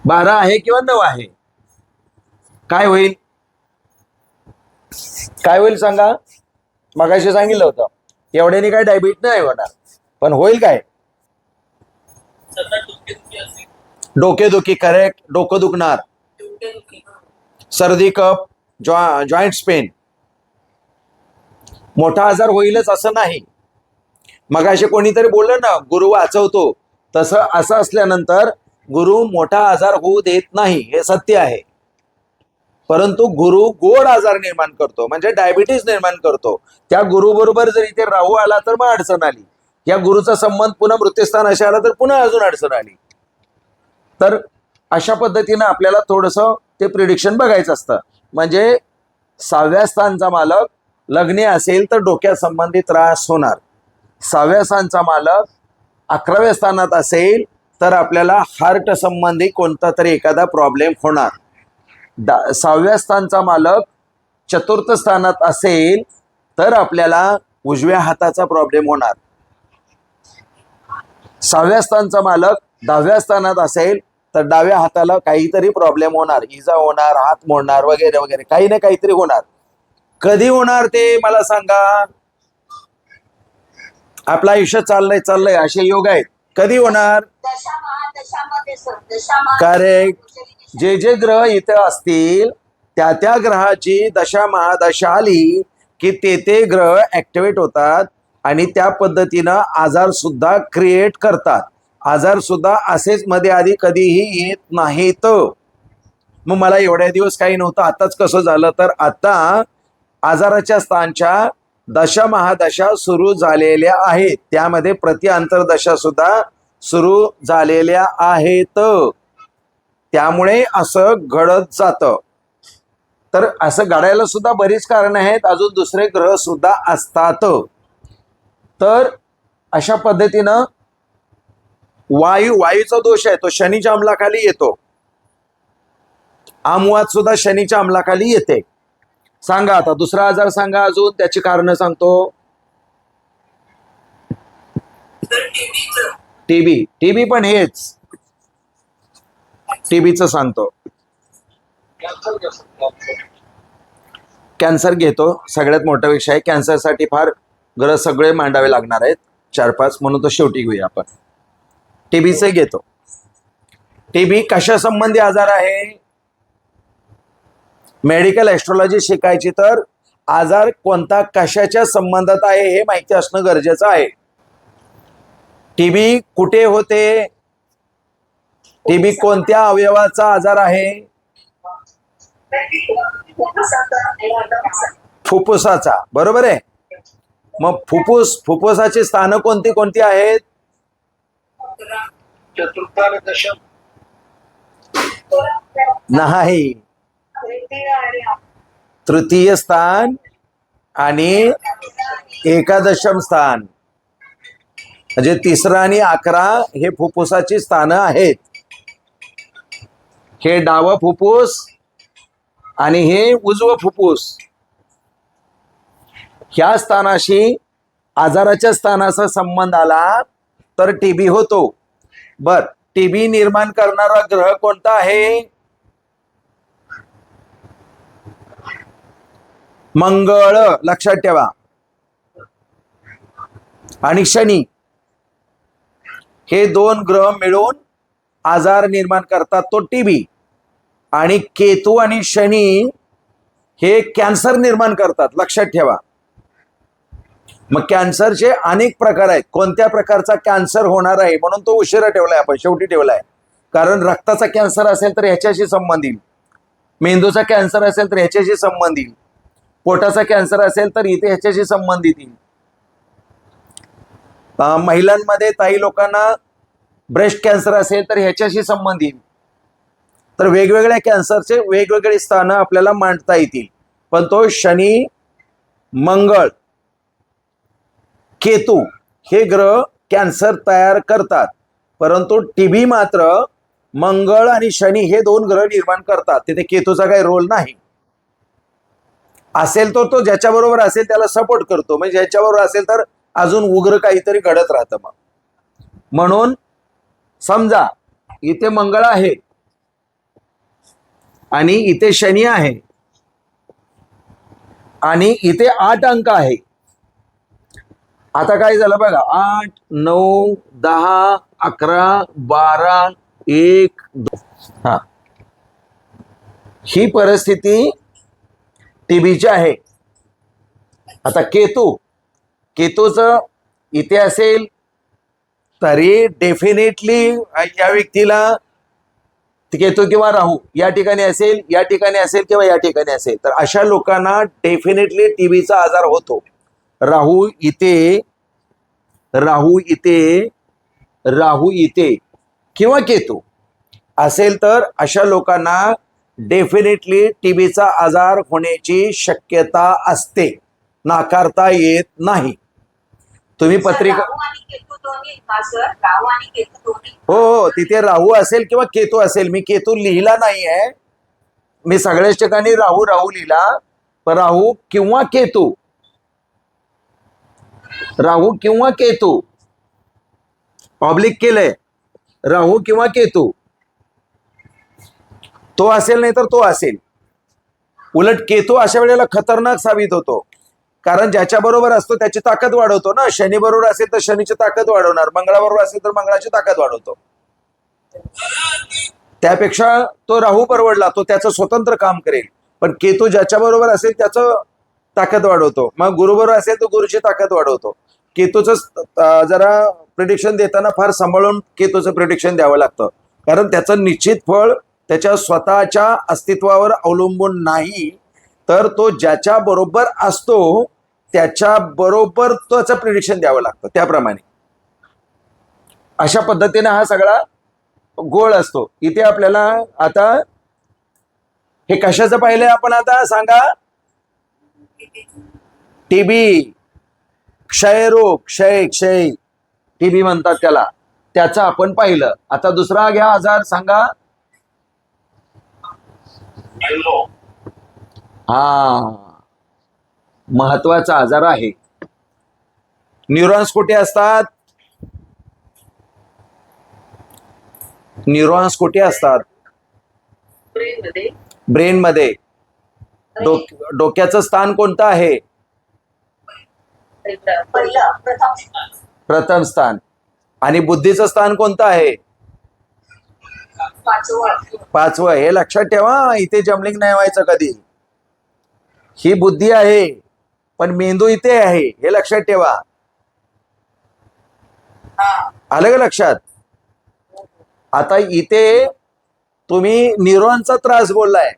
Speaker 1: 12 आहे किंवा 9 आहे, काय होईल? काय होईल सांगा? मगाशी सांगितलं होतं एवढ्याने काय डायबिटीज नाही होणार, पण होईल काय? डोकेदुखी. करेक्ट, डोकं दुखणार.
Speaker 2: डोकेदुखी.
Speaker 1: सर्दी कफ, जॉईंट पेन. मोठा आजार होईलच असं नाही. मग असे कोणीतरी बोललं ना गुरु वाचवतो, तसं असं असल्यानंतर गुरु मोठा आजार होऊ देत नाही, हे सत्य आहे. परंतु गुरु गोड आजार निर्माण करतो, म्हणजे डायबिटीज निर्माण करतो. त्या गुरु बरोबर जर इथे राहू आला तर मग अडचण आली. या गुरुचा संबंध पुन्हा मृत्यूस्थान अशा आला तर पुन्हा अजून अडचण आली. तर अशा पद्धतीनं आपल्याला थोडंसं ते प्रिडिक्शन बघायचं असतं. म्हणजे 6व्या स्थानचा मालक लग्नी असेल तर डोक्या संबंधी त्रास होणार. 6व्या स्थानचा मालक 11व्या स्थानात असेल तर आपल्याला हार्ट संबंधी कोणता तरी एखादा प्रॉब्लेम होणार. 6व्या स्थानचा मालक 4थ स्थानात असेल तर आपल्याला उजव्या हाताचा प्रॉब्लेम होणार. 6व्या स्थानचा मालक 10व्या स्थानात असेल तर डाव्या हाताला काहीतरी प्रॉब्लेम होणार, इजा होणार, हात मोडणार वगैरे वगैरे, काही ना काहीतरी होणार. कधी होणार ते मला सांगा. आपलं आयुष्य चाललंय असे योग आहेत. कधी होणार?
Speaker 2: दशा महादशामध्ये सर, दशा महा-
Speaker 1: करेक्ट. जे जे ग्रह इथे असतील त्या ग्रहाची दशा महादशा आली की ते ग्रह ऍक्टिव्हेट होतात आणि त्या पद्धतीनं आजार सुद्धा क्रिएट करतात. आजार सुद्धा असेच मध्ये आधी कधीही येत नाहीत. मग मला एवढ्या दिवस काही नव्हतं, आताच कसं झालं? तर आता आजाराच्या स्थानच्या दशा महादशा सुरू झालेल्या आहेत. त्यामध्ये प्रति अंतर्दशा सुद्धा सुरू झालेल्या आहेत. त्यामुळे असं घडत जातं. तर असं घडायला सुद्धा बरीच कारणं आहेत. अजून दुसरे ग्रह सुद्धा असतात. तर अशा पद्धतीनं वायूचा दोष आहे तो शनीच्या अंमलाखाली येतो. आमवाद सुद्धा शनीच्या अंमलाखाली येते. सांगा आता दुसरा आजार सांगा, अजून त्याची कारणं सांगतो. टीबी पण हेच. टीबीचं सांगतो. कॅन्सर घेतो, सगळ्यात मोठा विषय आहे. कॅन्सरसाठी फार ग्रह सगळे मांडावे लागणार आहेत, 4-5, म्हणून तो शेवटी घेऊया आपण. टीबीचे घेतो. टीबी कशा संबंधी आजार आहे? मेडिकल ॲस्ट्रॉलॉजी शिकायची तर आजार कोणता कशाच्या संबंधात आहे हे माहिती असणं गरजेचं आहे. टीबी कुठे होते? टीबी कोणत्या अवयवाचा आजार आहे? फुफ्फुसाचा. बरोबर आहे. मग फुफ्फुसाची स्थानं कोणती कोणती आहेत? नाही, तृतीय स्थान आणि एकादशम स्थान, म्हणजे 3 आणि 11 हे फुफ्फुसाची स्थानं आहेत. हे डावं फुफ्फुस आणि हे उजवं फुफ्फुस. ह्या स्थानाशी आजाराच्या स्थानाचा संबंध आला तर टीबी होतो. बर, टीबी निर्माण करणारा ग्रह कोणता आहे? मंगळ, लक्षात ठेवा, आणि शनी. हे 2 ग्रह मिळून आजार निर्माण करतात, तो टीबी. आणि केतू आणि शनी हे कॅन्सर निर्माण करतात, लक्षात ठेवा. मग कॅन्सरचे अनेक प्रकार आहेत. कोणत्या प्रकारचा कॅन्सर होणार आहे म्हणून तो उशिरा ठेवलाय आपण, शेवटी ठेवलाय. कारण रक्ताचा कॅन्सर असेल तर ह्याच्याशी संबंधित, मेंदूचा कॅन्सर असेल तर ह्याच्याशी संबंधित, पोटाचा कॅन्सर असेल तर इथे ह्याच्याशी संबंधित येईल. महिलांमध्ये काही लोकांना ब्रेस्ट कॅन्सर असेल तर ह्याच्याशी संबंधित. तर वेगवेगळ्या कॅन्सरचे वेगवेगळे स्थानं आपल्याला मांडता येतील. पण तो शनी, मंगळ, केतू हे ग्रह कॅन्सर तयार करतात. परंतु टीबी मात्र मंगळ आणि शनी हे 2 ग्रह निर्माण करतात. तिथे केतूचा काही रोल नाही. असेल तो ज्याच्याबरोबर असेल त्याला सपोर्ट करतो, म्हणजे ज्याच्याबरोबर असेल तर अजून उग्र काहीतरी घडत राहतं. मग म्हणून समजा इथे मंगळ आहे आणि इथे शनी आहे आणि इथे 8 अंक आहे. आता काय झालं बघा, 8, 9, 10, 11, 12, 1, 2. हा, ही परिस्थिती टीबीची आहे. आता केतूचं इथे असेल तरी डेफिनेटली या व्यक्तीला केतू किंवा राहू या ठिकाणी असेल, या ठिकाणी असेल किंवा या ठिकाणी असेल, तर अशा लोकांना डेफिनेटली टीबीचा आजार होतो. राहू इथे किंवा केतू असेल तर अशा लोकांना डेफिनेटली टीबीचा आजार होण्याची शक्यता असते, नाकारता येत नाही. तुम्ही पत्रिका
Speaker 2: राहू आणि केतू दोन्ही का सर? राहू आणि केतू दोन्ही?
Speaker 1: हो, तिथे राहू असेल किंवा केतू असेल. मी केतू लिहिला नाहीये, मी सगळ्याच ठिकाणी राहू लिहिला. पण राहू किंवा केतू पब्लिक केलंय. राहू किंवा केतू तो असेल नाही तर तो असेल. उलट केतू अशा वेळेला खतरनाक साबित होतो, कारण ज्याच्या बरोबर असतो त्याची ताकद वाढवतो ना. शनी बरोबर असेल तर शनीची ताकद वाढवणार, मंगळाबरोबर असेल तर मंगळाची ताकद वाढवतो. त्यापेक्षा तो राहू परवडला, तो त्याचं स्वतंत्र काम करेल. पण केतू ज्याच्या बरोबर असेल त्याचं ताकद वाढवतो. मग गुरु बरोबर असेल तर गुरुची ताकद वाढवतो. केतूचं जरा प्रिडिक्शन देताना फार सांभाळून केतूचं प्रिडिक्शन द्यावं लागतं, कारण त्याचं निश्चित फळ त्याच्या स्वतःच्या अस्तित्वावर अवलंबून नाही, तर तो ज्याच्या बरोबर असतो त्याच्या बरोबर त्याचं प्रिडिक्शन द्यावं लागतं. त्याप्रमाणे अशा पद्धतीने हा सगळा गोळ असतो. इथे आपल्याला आता हे कशाचं पाहिलंय आपण, आता सांगा. टीबी, क्षयरोग, क्षय टीबी म्हणतात त्याला, त्याचं आपण पाहिलं. आता दुसरा घ्या आजार, सांगा. हा महत्वाचा आजार आहे. न्यूरॉन्स कुठे असतात? न्यूरॉन्स कुठे असतात? ब्रेन मध्ये. डोक्याचं स्थान कोणतं आहे? प्रथम स्थान. आणि बुद्धीचं स्थान कोणतं आहे? पाचवं. हे लक्षात ठेवा, इथे जमलिंग नाही व्हायचं कधी. ही बुद्धी आहे पण मेंदू इथे आहे, हे लक्षात ठेवा. आलं का लक्षात? आता इथे तुम्ही न्यूरॉनचा त्रास बोललाय,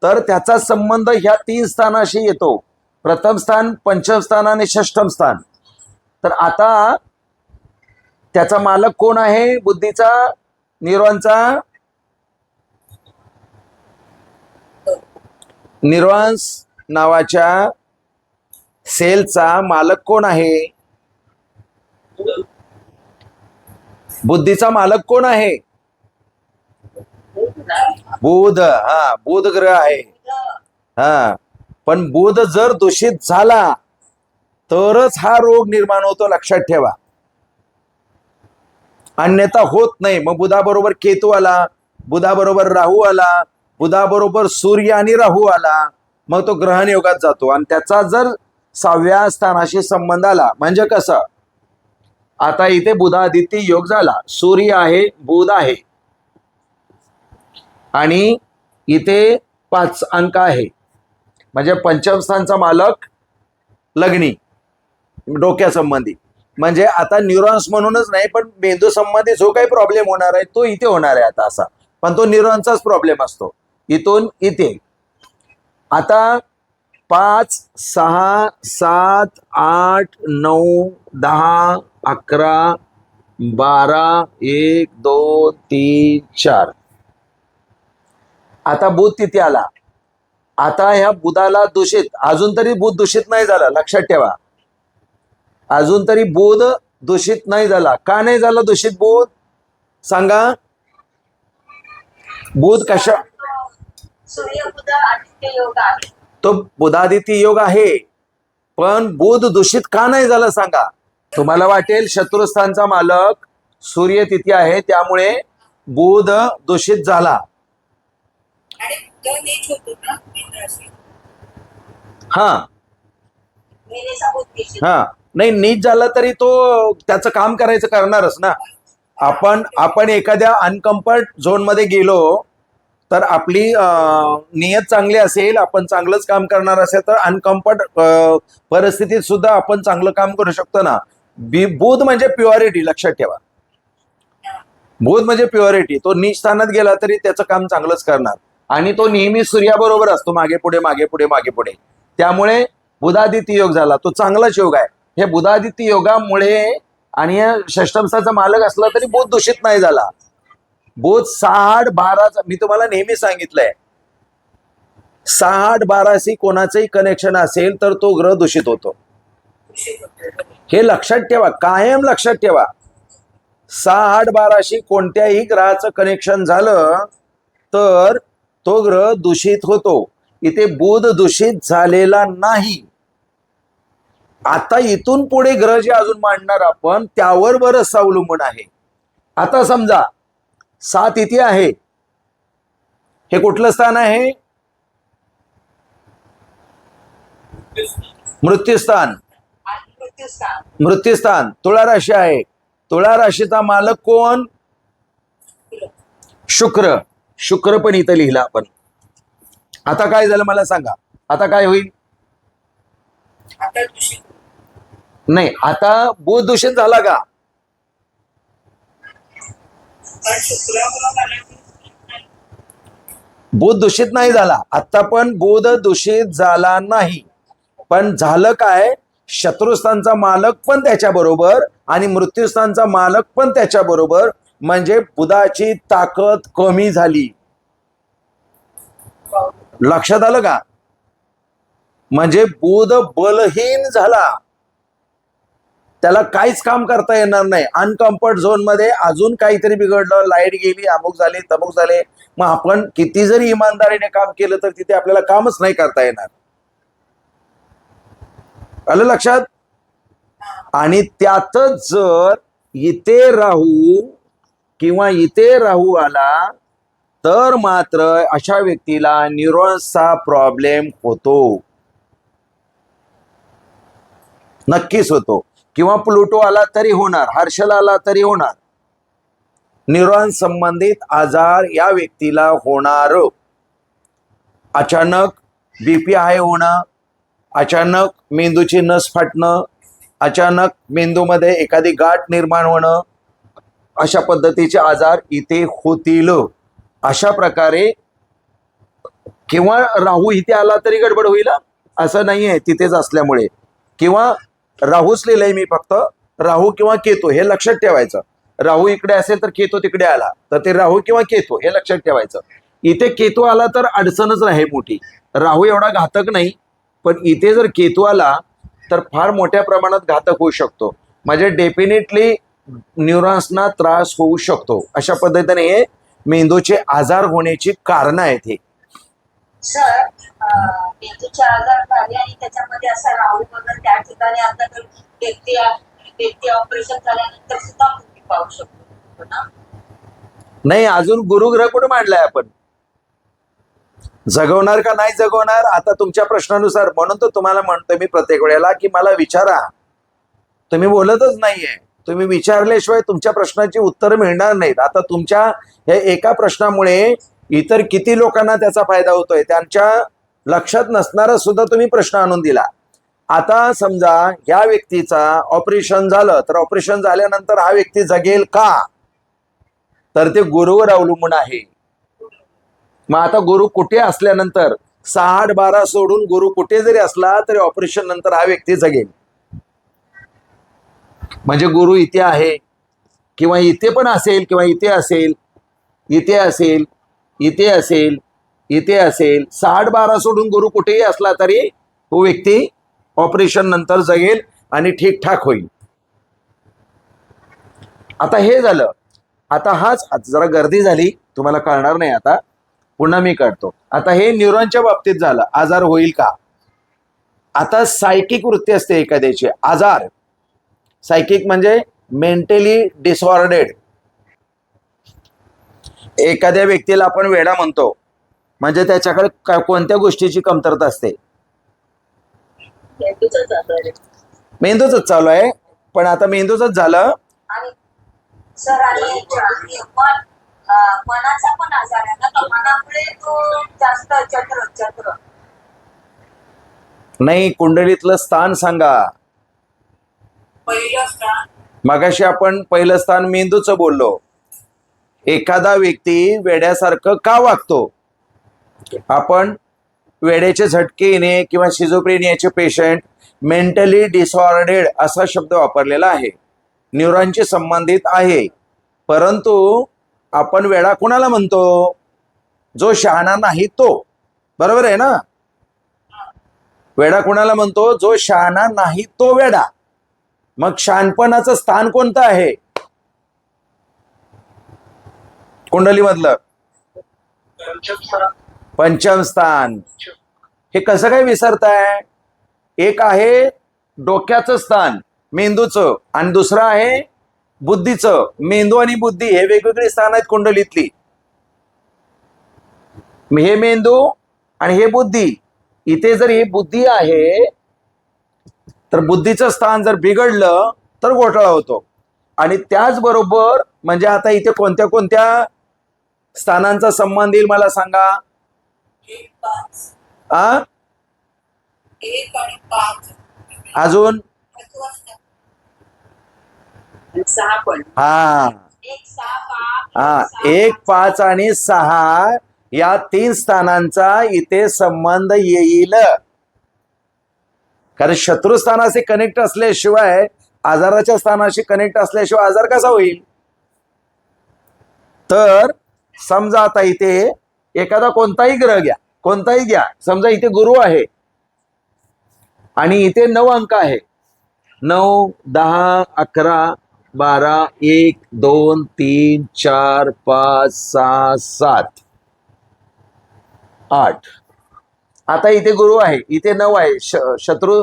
Speaker 1: तर त्याचा संबंध ह्या 3 स्थानाशी येतो. प्रथम स्थान, पंचम स्थान आणि षष्ठम स्थान. तर आता त्याचा मालक कोण आहे बुद्धीचा, न्यूरॉनचा? न्यूरॉन्स नावाच्या सेलचा मालक कोण आहे? बुद्धीचा मालक कोण आहे? बुध. हा, बुध ग्रह आहे. हा, पण बुध जर दूषित झाला तरच हा रोग निर्माण होतो, लक्षात ठेवा. अन्यथा होत नाही. मग बुधाबरोबर केतू आला, बुधाबरोबर राहू आला, बुधाबरोबर सूर्य आणि राहू आला, मग तो ग्रहण योगात जातो. आणि त्याचा जर 6व्या स्थानाशी संबंध आला, म्हणजे कसं, आता इथे बुधादित्य योग झाला, सूर्य आहे, बुध आहे, आणि इथे 5 अंक आहे, म्हणजे पंचम स्थानचा मालक लग्नी, डोक्या संबंधी. म्हणजे आता न्यूरॉन्स म्हणूनच नाही, पण मेंदू संबंधी जो काही प्रॉब्लेम होणार आहे तो इथे होणार आहे आता असा. पण तो न्यूरॉनचाच प्रॉब्लेम असतो, इथून इथे. आता 5, 6, 7, 8, 9, 10, 11, 12, 1, 2, 3, 4. आता बुध तिथे आला. आता ह्या बुधाला दूषित, अजून तरी बुध दूषित नाही झाला, लक्षात ठेवा. अजून तरी बुध दूषित नाही झाला. का नाही झाला दूषित बुध, सांगा. बुध कशा,
Speaker 2: सूर्य बुध आदित्य योग आहे,
Speaker 1: तो बुधादित्य योग आहे, पण बुध दूषित का नाही झाला सांगा. तुम्हाला वाटेल शत्रुस्थानचा मालक सूर्य तिथे आहे त्यामुळे बुध दूषित झाला.
Speaker 2: आणि तो नीच होतो ना मीन राशी.
Speaker 1: हा
Speaker 2: मीनेचा बुध नीच.
Speaker 1: हा, नाही नीच झाला तरी तो त्याचं काम करायचं करणारच ना. आपण एखाद्या अनकम्फर्ट झोन मध्ये गेलो तर आपली नियत चांगली असेल, आपण चांगलंच काम करणार असेल तर अनकम्फर्ट परिस्थितीत सुद्धा आपण चांगलं काम करू शकतो ना. बुध म्हणजे प्युअरिटी, लक्षात ठेवा. बुध म्हणजे प्युअरिटी. तो नीच स्थानात गेला तरी त्याचं काम चांगलंच करणार आणि तो नेहमी सूर्याबरोबर असतो, मागे पुढे मागे पुढे मागे पुढे. त्यामुळे बुधादित्य योग झाला, तो चांगलाच योग आहे. हे बुधादित्य योगामुळे आणि षष्टमस्थाचा मालक असला तरी बुध दूषित नाही झाला. बुध 6-8-12, मी तुम्हाला नेहमी सांगितलंय, 6-8-12शी कोणाचंही कनेक्शन असेल तर तो ग्रह दूषित होतो. हे लक्षात ठेवा, कायम लक्षात ठेवा. 6-8-12शी कोणत्याही ग्रहाचं कनेक्शन झालं तर तो ग्रह दूषित होतो. इथे बुध दूषित झालेला नाही. आता इथून पुढे ग्रह जे अजून मांडणार आपण त्यावर बरंच अवलंबून आहे. आता समजा 7 इथे आहे, हे कुठलं स्थान आहे? मृत्यूस्थान. मृत्यूस्थान तुळा राशी आहे. तुळा राशीचा मालक कोण? शुक्र. शुक्र पण इथं लिहिला आपण. आता काय झालं मला सांगा, आता काय होईल? नाही, आता बुध दूषित झाला का? बुध दूषित नाही झाला. आता पण बुध दूषित झाला नाही, पण झालं काय? शत्रुस्थानचा मालक पण त्याच्याबरोबर आणि मृत्यूस्थानचा मालक पण त्याच्याबरोबर, म्हणजे बुधाची ताकद कमी झाली. लक्षात आलं का? म्हणजे बुध बलहीन झाला, त्याला काहीच काम करता येणार नाही. अनकम्फर्ट झोन मध्ये अजून काहीतरी बिघडलं, लाईट गेली, अमुक झाले तमुक झाले, मग आपण किती जरी इमानदारीने काम केलं तर तिथे आपल्याला कामच नाही करता येणार. आलं लक्षात? आणि त्यातच जर इथे राहू किंवा इथे राहू आला तर मात्र अशा व्यक्तीला न्यूरॉन्सचा प्रॉब्लेम होतो, नक्कीच होतो. किंवा प्लुटो आला तरी होणार, हर्षल आला तरी होणार. न्यूरॉन संबंधित आजार या व्यक्तीला होणार. अचानक बीपी हाय होणं, अचानक मेंदूची नस फाटणं, अचानक मेंदूमध्ये एखादी गाठ निर्माण होणं, अशा पद्धतीचे आजार इथे होतील. अशा प्रकारे किंवा राहू इथे आला तरी गडबड होईल, असं नाहीये तिथेच असल्यामुळे. किंवा राहूच लिहिलंय मी फक्त, राहू किंवा केतू हे लक्षात ठेवायचं. राहू इकडे असेल तर केतू तिकडे आला तर ते राहू किंवा केतू हे लक्षात ठेवायचं. इथे केतू आला तर अडचणच आहे मोठी. राहू एवढा घातक नाही, पण इथे जर केतू आला तर फार मोठ्या प्रमाणात घातक होऊ शकतो. म्हणजे डेफिनेटली न्यूरॉन्सना त्रास होऊ शकतो. अशा पद्धतीने हे मेंदूचे आजार होण्याची कारण आहेत. हे
Speaker 2: सर, मेंदूचे आजार झाले आणि त्याच्यामध्ये असा राहू वगैरे त्या ठिकाणी आता तर व्यक्ती ऑपरेशन झाल्यानंतर सुद्धा मुक्ती पाहू शकतो ना?
Speaker 1: नाही, अजून गुरुग्रह कुठे मांडलाय आपण? जगवणार का नाही जगवणार आता तुमच्या प्रश्नानुसार. म्हणून तर तुम्हाला म्हणतोय मी प्रत्येक वेळेला की मला विचारा. तुम्ही बोलतच नाहीये. तुम्ही विचारल्याशिवाय तुमच्या प्रश्नाची उत्तर मिळणार नाहीत. आता तुमच्या हे एका प्रश्नामुळे इतर किती लोकांना त्याचा फायदा होतोय, त्यांच्या लक्षात नसणारा सुद्धा तुम्ही प्रश्न आणून दिला. आता समजा ह्या व्यक्तीचा ऑपरेशन झालं तर ऑपरेशन झाल्यानंतर हा व्यक्ती जगेल का? तर ते गुरुवर अवलंबून आहे. मग आता गुरु कुठे असल्यानंतर 6-8-12 सोडून गुरु कुठे जरी असला तरी ऑपरेशन नंतर हा व्यक्ती जगेल. म्हणजे गुरु इथे आहे किंवा इथे पण असेल किंवा इथे असेल, इथे असेल, इथे असेल, इथे असेल, 6-8-12 सोडून गुरु कुठेही असला तरी तो व्यक्ती ऑपरेशन नंतर जगेल आणि ठीकठाक होईल. आता हे झालं. आता हाच जरा गर्दी झाली, तुम्हाला कळणार नाही. आता पुन्हा मी काढतो. आता हे न्यूरॉनच्या बाबतीत झालं, आजार होईल का? आता सायकिक वृत्ती असते एखाद्याची, आजार. सायकिक म्हणजे मेंटली डिसऑर्डेड. एखाद्या व्यक्तीला आपण वेडा म्हणतो, म्हणजे त्याच्याकडे कोणत्या गोष्टीची कमतरता असते? मेंदूच चालू आहे. पण आता मेंदूच झालं
Speaker 2: आणि सर आणि मनाचा पण आजार आहे ना, तर मनामुळे तो जास्त चक्र चक्र
Speaker 1: नाही, कुंडलीतलं स्थान सांगा.
Speaker 2: पहिलं स्थान
Speaker 1: मगाशी आपण पहिलं स्थान मेंदूचं बोललो. एखादा व्यक्ती वेड्यासारखं का वागतो? आपण वेड्याचे झटके येणे किंवा शिझोफ्रेनियाचे पेशंट, मेंटली डिसऑर्डेड असा शब्द वापरलेला आहे, न्यूरॉनशी संबंधित आहे. परंतु आपण वेडा कोणाला म्हणतो? जो शहाणा नाही तो. बरोबर आहे ना? वेडा कोणाला म्हणतो? जो शहाणा नाही तो वेडा. मग शहाणपणाचं स्थान कोणतं आहे कुंडलीमधलं? पंचम स्थान. हे कसं काय विसरताय? एक आहे डोक्याचं स्थान मेंदूचं, आणि दुसरं आहे बुद्धीचं. मेंदू आणि बुद्धी हे वेगवेगळे स्थान आहेत कुंडलीतली. हे मेंदू आणि हे बुद्धी. इथे जर ही बुद्धी आहे तर बुद्धीचं स्थान जर बिघडलं तर घोटाळा होतो. आणि त्याचबरोबर म्हणजे आता इथे कोणत्या कोणत्या स्थानांचा संबंध येईल मला सांगा?
Speaker 2: 1 आणि 5
Speaker 1: अजून
Speaker 2: 6 पण.
Speaker 1: हा
Speaker 2: 1 6
Speaker 1: हा 1 5 आणि 6 या 3 स्थानांचा इथे संबंध येईल. कारण शत्रू स्थानाशी कनेक्ट असल्याशिवाय, आजाराच्या स्थानाशी कनेक्ट असल्याशिवाय आजार कसा होईल? तर समजा आता इथे एखादा कोणताही ग्रह घ्या, कोणताही घ्या. समजा इथे गुरु आहे आणि इथे 9 अंक आहे. 9 10 11 12 1 2 3 4 5 6 7 8. आता इथे गुरु आहे, इथे 9 आहे. शत्रू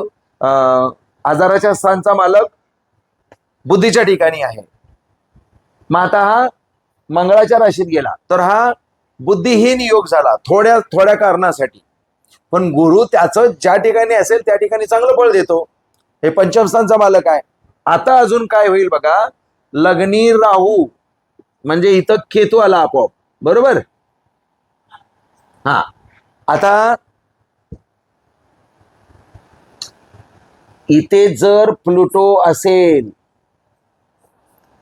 Speaker 1: आजाराच्या स्थानचा मालक बुद्धीच्या ठिकाणी आहे. मग आता हा मंगळाच्या राशीत गेला तर हा बुद्धिहीन योग झाला थोड्या थोड्या कारणासाठी. पण गुरु त्याचं ज्या ठिकाणी असेल त्या ठिकाणी चांगलं फळ देतो. हे पंचम स्थानचा मालक आहे. आता अजून काय होईल बघा? लग्नी राहू म्हणजे इथं केतू आला आपोआप. बरोबर? हा. आता इथे जर प्लुटो असेल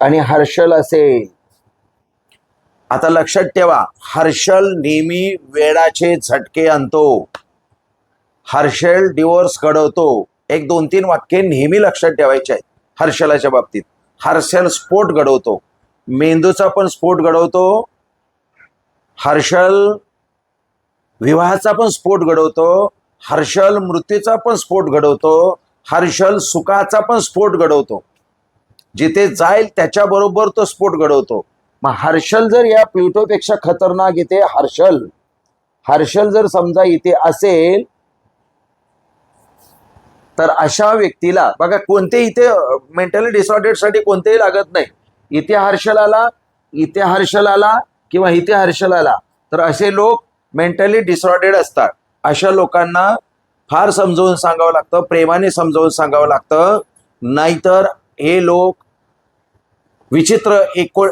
Speaker 1: आणि हर्षल असेल, आता लक्षात ठेवा, हर्षल नेहमी वेडाचे झटके आणतो. हर्षल डिवोर्स घडवतो. 1 2 3 वाक्य नेहमी लक्षात ठेवायचे आहेत हर्षलाच्या बाबतीत. हर्षल स्फोट घडवतो, मेंदूचा पण स्फोट घडवतो. हर्षल विवाहाचा पण स्फोट घडवतो. हर्षल मृत्यूचा पण स्फोट घडवतो. हर्षल सुखाचा पण स्फोट घडवतो. जिथे जाईल त्याच्याबरोबर तो स्फोट घडवतो. मग हर्षल जर या प्लुटोपेक्षा खतरनाक इथे हर्षल जर समजा इथे असेल तर अशा व्यक्तीला बघा, कोणते इथे मेंटली डिसऑर्डेड साठी कोणतेही लागत नाही. इथे हर्षल आला, इथे हर्षल आला किंवा इथे हर्षल आला तर असे लोक मेंटली डिसऑर्डेड असतात. अशा लोकांना फार समजावून सांगावं लागतं, प्रेमाने समजावून सांगावं लागतं. नाहीतर हे लोक विचित्र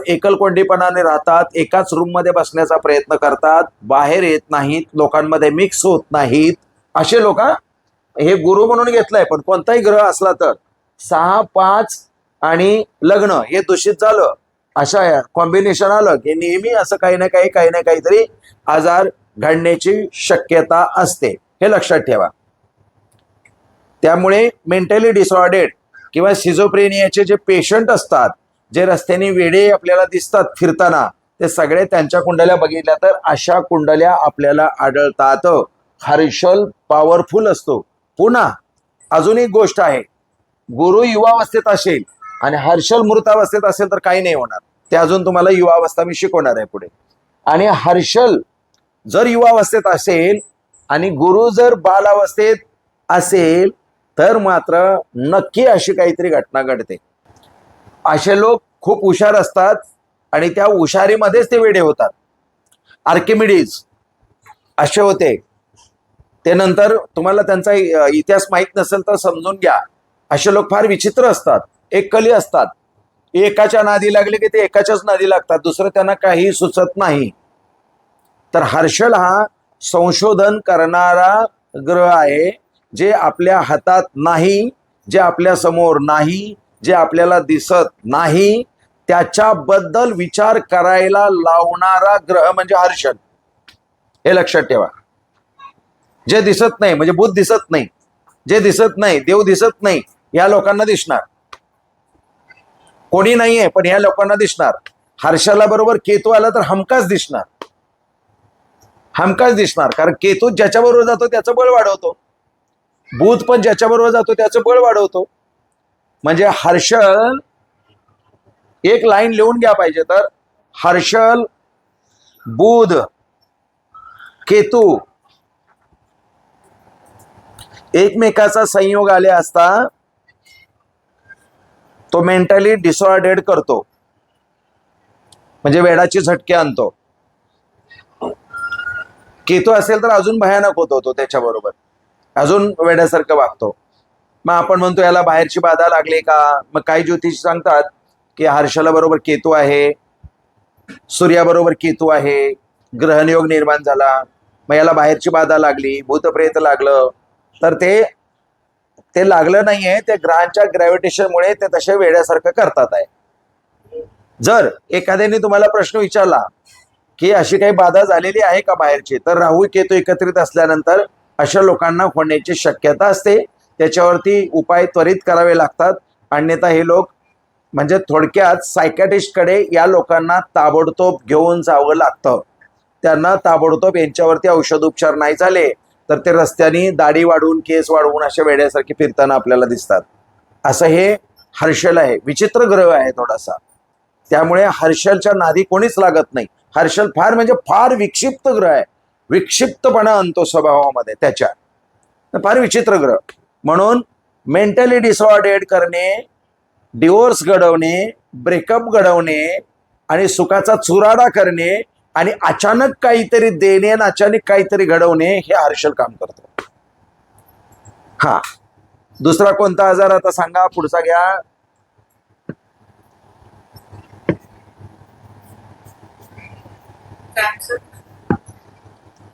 Speaker 1: एकलकोंडीपणाने राहतात, एकाच रूममध्ये बसण्याचा प्रयत्न करतात, बाहेर येत नाहीत, लोकांमध्ये मिक्स होत नाहीत. असे लोक हे गुरु म्हणून घेतलंय. पण कोणताही ग्रह असला तर 6 5 आणि लग्न हे दूषित झालं, अशा कॉम्बिनेशन आलं की नेहमी असं काही ना काहीतरी आजार घडण्याची शक्यता असते. हे लक्षात ठेवा. त्यामुळे मेंटली डिसऑर्डेड किंवा शिझोफ्रेनियाचे जे पेशंट असतात, जे रस्त्याने वेडे आपल्याला दिसतात फिरताना, ते सगळे त्यांच्या कुंडल्या बघितल्या तर अशा कुंडल्या आपल्याला आढळतात. हर्षल पॉवरफुल असतो. पुन्हा अजून एक गोष्ट आहे, गुरु युवावस्थेत असेल आणि हर्षल मृतावस्थेत असेल तर काही नाही होणार. ते अजून तुम्हाला युवावस्था मी शिकवणार आहे पुढे. आणि हर्षल जर युवावस्थेत असेल आणि गुरु जर बालावस्थेत असेल तर मात्र नक्की अशी काहीतरी घटना घडते. असे लोक खूप हुशार असतात आणि त्या हुशारीमध्येच ते वेडे होतात. आर्किमिडीज असे होते. ते नंतर तुम्हाला त्यांचा इतिहास माहीत नसेल तर समजून घ्या. असे लोक फार विचित्र असतात, एक कली असतात. एकाच्या नादी लागले की ते एकाच्याच नादी लागतात, दुसरं त्यांना काही सुचत नाही. तर हर्षल हा संशोधन करणारा ग्रह आहे, जे आपल्या हातात नाही, जे आपल्या समोर नाही, जे आपल्याला दिसत नाही, त्याच्याबद्दल विचार करायला लावणारा ग्रह म्हणजे हर्षल. हे लक्षात ठेवा. जे दिसत नाही म्हणजे बुध दिसत नाही, जे दिसत नाही, देव दिसत नाही, या लोकांना दिसणार. कोणी नाहीये पण या लोकांना दिसणार. हर्षाला बरोबर केतू आला तर हमखास दिसणार, हमखास दिसणार. कारण केतू ज्याच्याबरोबर जातो त्याचं बळ वाढवतो, बुध पण ज्याच्याबरोबर जातो त्याचं बळ वाढवतो. म्हणजे हर्षल, एक लाईन लिहून घ्या पाहिजे तर, हर्षल, बुध, केतू एकमेकाचा संयोग आले असता तो मेंटली डिसऑर्डेड करतो, म्हणजे वेडाची झटके आणतो. केतू असेल तर अजून भयानक होतो, तो त्याच्याबरोबर अजून वेड्यासारखं वागतो. मग आपण म्हणतो याला बाहेरची बाधा लागली का? मग काही ज्योतिषी सांगतात की हर्षला बरोबर केतू आहे, सूर्याबरोबर केतू आहे, ग्रहणयोग निर्माण झाला, मग याला बाहेरची बाधा लागली, भूतप्रेत लागलं. तर ते लागलं नाहीये, ते ग्रहांच्या ग्रॅव्हिटेशनमुळे ते तसे वेड्यासारखं करतात आहे. जर एखाद्याने तुम्हाला प्रश्न विचारला की अशी काही बाधा झालेली आहे का बाहेरची, तर राहू केतू एकत्रित असल्यानंतर अशा लोकांना होण्याची शक्यता असते. त्याच्यावरती उपाय त्वरित करावे लागतात, अन्यथा हे लोक, म्हणजे थोडक्यात सायकॅटिस्टकडे या लोकांना ताबडतोब घेऊन जावं लागतं. त्यांना ताबडतोब यांच्यावरती औषधोपचार नाही झाले तर ते रस्त्याने दाढी वाढवून, केस वाढवून अशा वेड्यासारखे फिरताना आपल्याला दिसतात. असं हे हर्षल आहे. विचित्र ग्रह आहे थोडासा, त्यामुळे हर्षलच्या नादी कोणीच लागत नाही. हर्षल फार म्हणजे फार विक्षिप्त ग्रह आहे, विक्षिप्तपणा आणतो स्वभावामध्ये त्याच्या, फार विचित्र ग्रह. म्हणून मेंटली डिसऑर्डेड करणे, डिवोर्स घडवणे, ब्रेकअप घडवणे आणि सुखाचा चुराडा करणे आणि अचानक काहीतरी देणे आणि अचानक काहीतरी घडवणे, हे हर्षल काम करतो. हा, दुसरा कोणता आजार आता सांगा, पुढचा घ्या.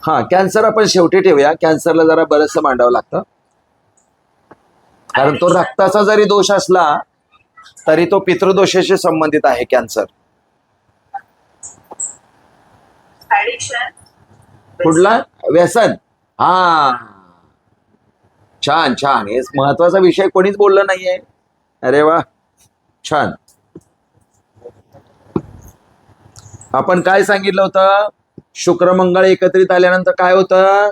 Speaker 1: हा, कॅन्सर आपण शेवटी ठेवूया. कॅन्सरला जरा बरंचसं मांडावं लागतं, कारण तो रक्ताचा जरी दोष असला तरी तो पितृदोषाशी संबंधित आहे कॅन्सर. कुठला? व्यसन. हा, छान छान, हे महत्वाचा विषय कोणीच बोललं नाहीये. अरे वा, छान. आपण काय सांगितलं होतं? शुक्र मंगळ एकत्रित आल्यानंतर काय होतं?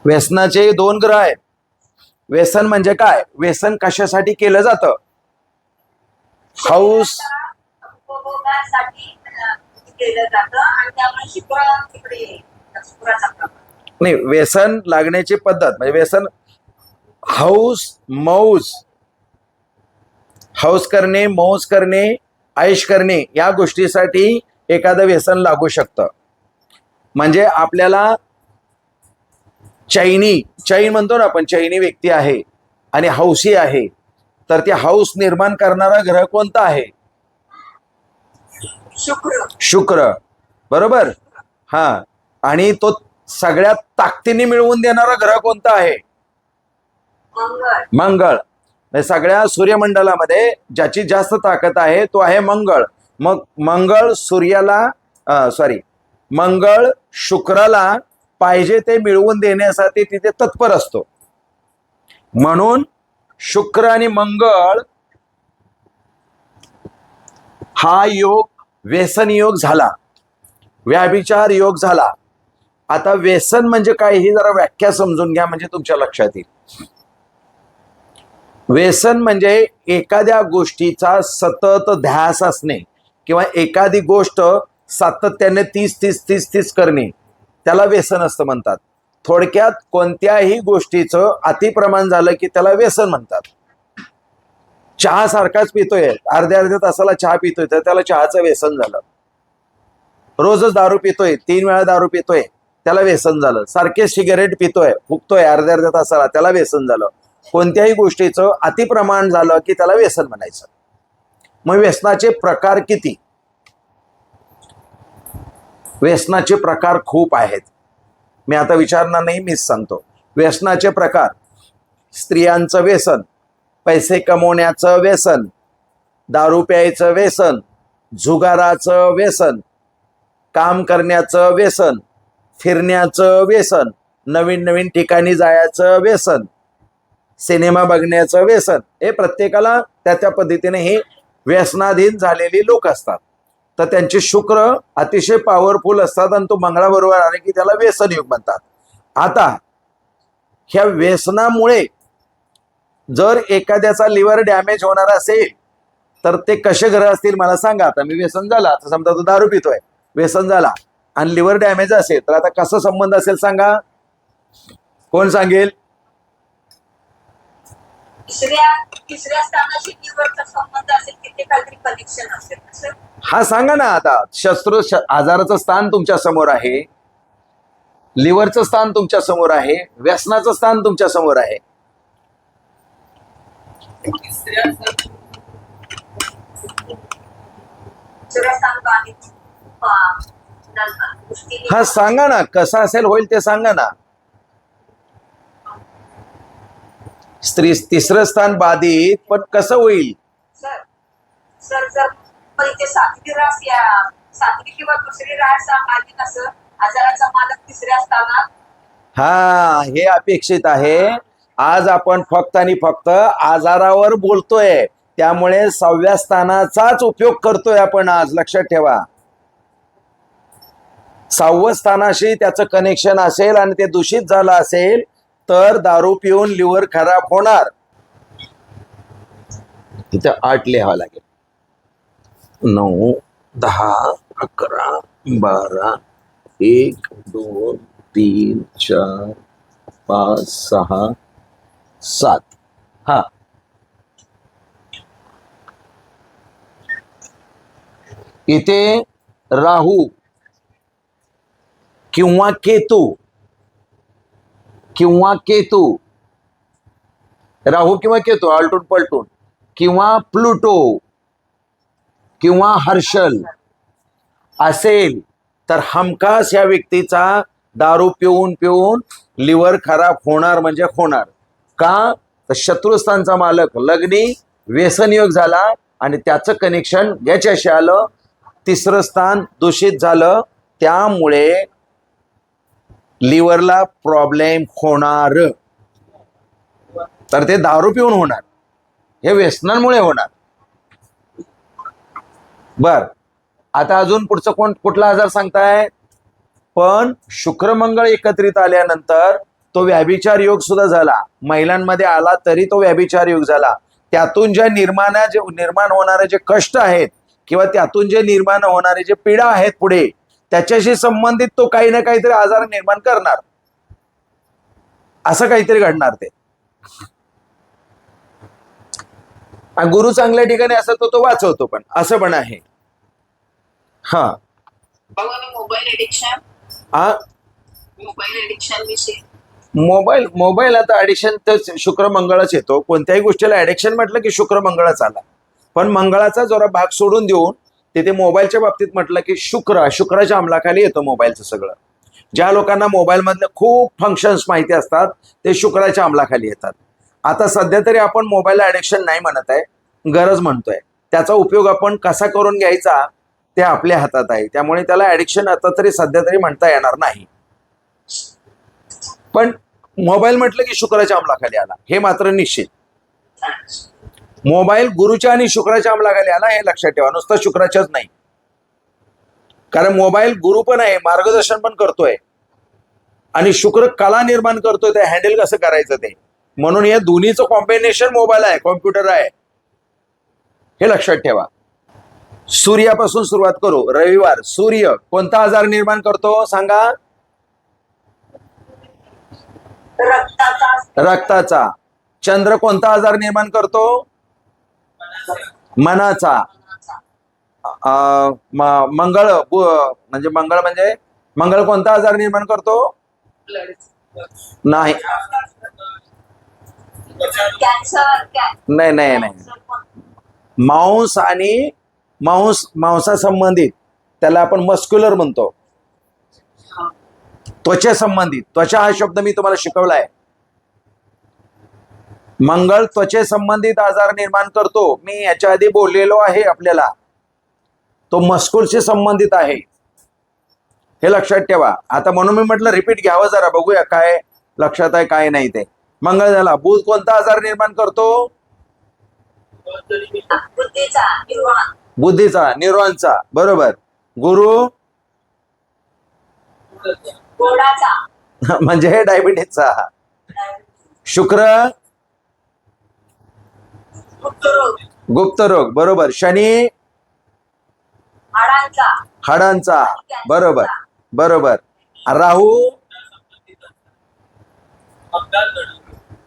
Speaker 1: व्यसनाचे दोन ग्रह आहेत. व्यसन म्हणजे काय? व्यसन कशासाठी केलं जातं? हौस, नाही, व्यसन लागण्याची पद्धत म्हणजे व्यसन, हौस मौज, हौस करणे, मौज करणे, ऐश करणे, या गोष्टीसाठी एखादं व्यसन लागू शकतं. म्हणजे आपल्याला चैन म्हणतो ना आपण, चैनी व्यक्ती आहे आणि हौसी आहे, तर ते हौस निर्माण करणारा ग्रह कोणता आहे? शुक्र, बरोबर. हा, आणि तो सगळ्यात ताकदीने मिळवून देणारा ग्रह कोणता आहे? मंगळ. सगळ्या सूर्यमंडलामध्ये ज्याची जास्त ताकद आहे तो आहे मंगळ. मग मंगळ सूर्याला, मंगळ शुक्राला पाहिजे ते मिळवून देण्यासाठी तिथे तत्पर असतो. म्हणून शुक्र आणि मंगळ हा योग व्यसन योग झाला, व्याभिचार योग झाला. आता व्यसन म्हणजे काय, ही जरा व्याख्या समजून घ्या म्हणजे तुमच्या लक्षात येईल. व्यसन म्हणजे एखाद्या गोष्टीचा सतत ध्यास असणे किंवा एखादी गोष्ट सातत्याने तीस करणे, त्याला व्यसन असतं म्हणतात. थोडक्यात कोणत्याही गोष्टीचं अतिप्रमाण झालं की त्याला व्यसन म्हणतात. चहा सारखाच पितोय, अर्ध्या तासाला चहा पितोय, तर त्याला चहाचं व्यसन झालं. रोजच दारू पितोय, 3 वेळा दारू पितोय, त्याला व्यसन झालं. सारखे सिगारेट पितोय, फुकतोय अर्ध्या अर्ध्या तासाला, त्याला व्यसन झालं. कोणत्याही गोष्टीचं अतिप्रमाण झालं की त्याला व्यसन म्हणायचं. मग व्यसनाचे प्रकार किती? व्यसनाचे प्रकार खूप आहेत. मी आता विचारणार नाही, मीच सांगतो. व्यसनाचे प्रकार: स्त्रियांचं व्यसन, पैसे कमवण्याचं व्यसन, दारू प्यायचं व्यसन, जुगाराचं व्यसन, काम करण्याचं व्यसन, फिरण्याचं व्यसन, नवीन नवीन ठिकाणी जायचं व्यसन, सिनेमा बघण्याचं व्यसन. हे प्रत्येकाला त्या त्या पद्धतीने हे व्यसनाधीन झालेली लोक असतात. तर त्यांचे शुक्र अतिशय पॉवरफुल असतात आणि तो मंगळाबरोबर आले की त्याला व्यसनयुग म्हणतात. आता ह्या व्यसनामुळे जर एखाद्याचा लिव्हर डॅमेज होणार असेल तर ते कसे ग्रह असतील मला सांगा. आता मी व्यसन झाला, आता समजा तो दारू पितोय, व्यसन झाला आणि लिव्हर डॅमेज असेल तर आता कसा संबंध असेल सांगा, कोण सांगेल?
Speaker 2: तिसऱ्या स्थानाशी लिव्हरचा संबंध असेल, तिथे काहीतरी कनेक्शन असेल.
Speaker 1: हा सांगा ना. आता आजाराचं स्थान तुमच्या समोर आहे, लिव्हरचं स्थान तुमच्या समोर आहे, व्यसनाचं स्थान तुमच्या समोर आहे. हा सांगा ना, कसं असेल होईल ते सांगा ना. तिसरं स्थान बाधित, पण कसं होईल?
Speaker 2: सर जर ते सातवी किंवा दुसरी रास बाधित असं आजाराचा मालक तिसऱ्या स्थानात.
Speaker 1: हा, हे अपेक्षित आहे. आज आपण फक्त आणि फक्त आजारावर बोलतोय, त्यामुळे 6व्या स्थानाचाच उपयोग करतोय आपण आज. लक्षात ठेवा, 6वं स्थानाशी त्याचं कनेक्शन असेल आणि ते दूषित झालं असेल तर दारू पिऊन लिव्हर खराब होणार. इथे 8 लिहावं लागेल. 9, 10, 11, 12, 1, 2, 3, 4, 5, 6, 7. हा, इथे राहू किंवा केतू, राहू किंवा केतू आलटून पलटून, किंवा प्लुटो किंवा हर्षल असेल तर हमखास या व्यक्तीचा दारू पिऊन पिऊन लिव्हर खराब होणार म्हणजे होणार. का? तर शत्रुस्थानचा मालक लग्नी व्यसनयोग झाला आणि त्याचं कनेक्शन याच्याशी आलं, तिसरं स्थान दूषित झालं, त्यामुळे लिव्हरला प्रॉब्लेम होणार. तर ते दारू पिऊन होणार, हे व्यसनांमुळे होणार. बर, आता अजून पुढचं कुठला आजार सांगताय? पण शुक्र मंगळ एकत्रित आल्यानंतर तो व्याभिचार योग सुद्धा झाला. महिलांमध्ये आला तरी तो व्याभिचार योग झाला. त्यातून ज्या निर्माण होणारे जे कष्ट आहेत किंवा त्यातून जे निर्माण होणारे जे पीडा आहेत पुढे, त्याच्याशी संबंधित तो काही ना काहीतरी आजार निर्माण करणार. असं काहीतरी घडणार ते. गुरु चांगल्या ठिकाणी असं तो वाचवतो, पण असं पण आहे. हा,
Speaker 2: मोबाईल एडिक्शन, विषयी
Speaker 1: मोबाईल आता ऍडिक्शन तर शुक्र मंगळच येतो. कोणत्याही गोष्टीला ऍडिक्शन म्हटलं की शुक्र मंगळच आला. पण मंगळाचा जरा भाग सोडून देऊन तिथे मोबाईलच्या बाबतीत म्हटलं की शुक्राच्या अंमलाखाली येतो मोबाईलचं सगळं. ज्या लोकांना मोबाईल मधले खूप फंक्शन्स माहिती असतात ते शुक्राच्या अंमलाखाली येतात. आता सध्या तरी आपण मोबाईलला ऍडिक्शन नाही म्हणत आहे, गरज म्हणतोय. त्याचा उपयोग आपण कसा करून घ्यायचा ते आपल्या हातात आहे. त्यामुळे त्याला ऍडिक्शन आता तरी सध्या तरी म्हणता येणार नाही. पण मोबाईल म्हटलं की शुक्राच्या अंमलाखाली आला हे मात्र निश्चित. मोबाईल गुरुच्या आणि शुक्राच्या अंमलाखाली आला हे लक्षात ठेवा, नुसतं शुक्राच्याच नाही. कारण मोबाईल गुरु पण आहे, मार्गदर्शन पण करतोय, आणि शुक्र कला निर्माण करतोय ते हँडल कसं करायचं ते. म्हणून या दोन्हीचं कॉम्बिनेशन मोबाईल आहे, कॉम्प्युटर आहे, हे लक्षात ठेवा. सूर्यापासून सुरुवात करू. रविवार, सूर्य कोणता आजार निर्माण करतो सांगा? रक्ताचा. चंद्र कोणता आजार निर्माण करतो? मनाचा. मंगळ म्हणजे मंगळ कोणता आजार निर्माण करतो? नाही
Speaker 2: कॅन्सर
Speaker 1: नाही नाही नाही मांसासंबंधित, त्याला आपण मस्क्युलर म्हणतो, त्वचेसंबंधित. त्वचा हा शब्द मी तुम्हाला शिकवलाय. मंगळ त्वचेसंबंधित आजार निर्माण करतो. मी याच्या आधी बोललेलो आहे आपल्याला. तो मस्कुलशी संबंधित आहे, हे लक्षात ठेवा. आता म्हणून मी म्हटलं रिपीट घ्यावं जरा, बघूया काय लक्षात आहे काय नाही ते. मंगळ झाला. बुध कोणता आजार निर्माण करतो? बुद्धीचा, न्यूरॉनचा. बरोबर. गुरु म्हणजे डायबिटीसचा. शुक्र गुप्तरोग. बरोबर. शनी हाडांचा. बरोबर बरोबर. राहू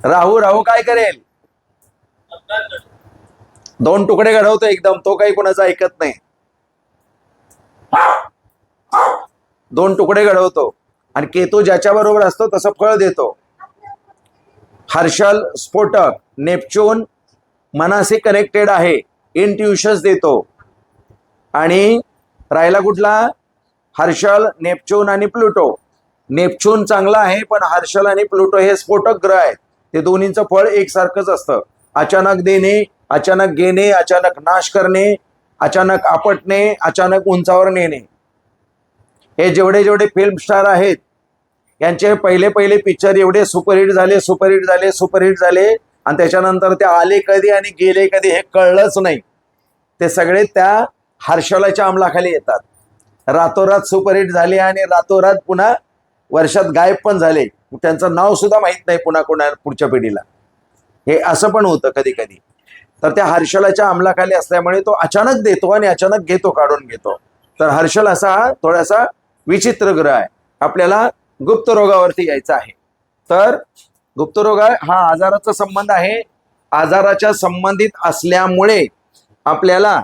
Speaker 1: राहू राहू काय करेल? दोन तुकडे घडवतो एकदम. तो काही कोणाचा ऐकत नाही. दोन तुकडे घडवतो. आणि केतू ज्याच्या बरोबर असतो तसं फळ देतो. हर्षल स्फोटक. नेपच्यून मनाशी कनेक्टेड आहे, इंट्युशन्स देतो. आणि राहिला कुठला? हर्षल, नेपच्यून आणि प्लुटो. नेपच्यून चांगला आहे, पण हर्षल आणि प्लुटो हे स्फोटक ग्रह आहेत. ते दोन्हींचं फळ एकसारखंच असतं. अचानक देणे, अचानक घेणे, अचानक नाश करणे, अचानक आपटणे, अचानक उंचावर नेणे. हे जेवढे जेवढे फिल्म स्टार आहेत यांचे पहिले पहिले पिक्चर एवढे सुपरहिट झाले, सुपरहिट झाले, सुपरहिट झाले, आणि त्याच्यानंतर ते आले कधी आणि गेले कधी हे कळलंच नाही. ते सगळे त्या हर्षलाच्या अंमलाखाली येतात. रातोरात सुपरहिट झाले आणि रातोरात पुन्हा वर्षात गायब पण झाले. त्यांचं नाव सुद्धा माहीत नाही पुन्हा कोणा पुढच्या पिढीला. हे असं पण होतं कधी कधी. तर त्या हर्षलाच्या अंमलाखाली असल्यामुळे तो अचानक देतो आणि अचानक घेतो, काढून घेतो. तर हर्षल असा हा थोडासा विचित्र ग्रह आहे. आपल्याला गुप्तरोगावरती यायचं आहे. तर गुप्तरोग हा आजाराचा संबंध आहे. आजाराच्या संबंधित असल्यामुळे आपल्याला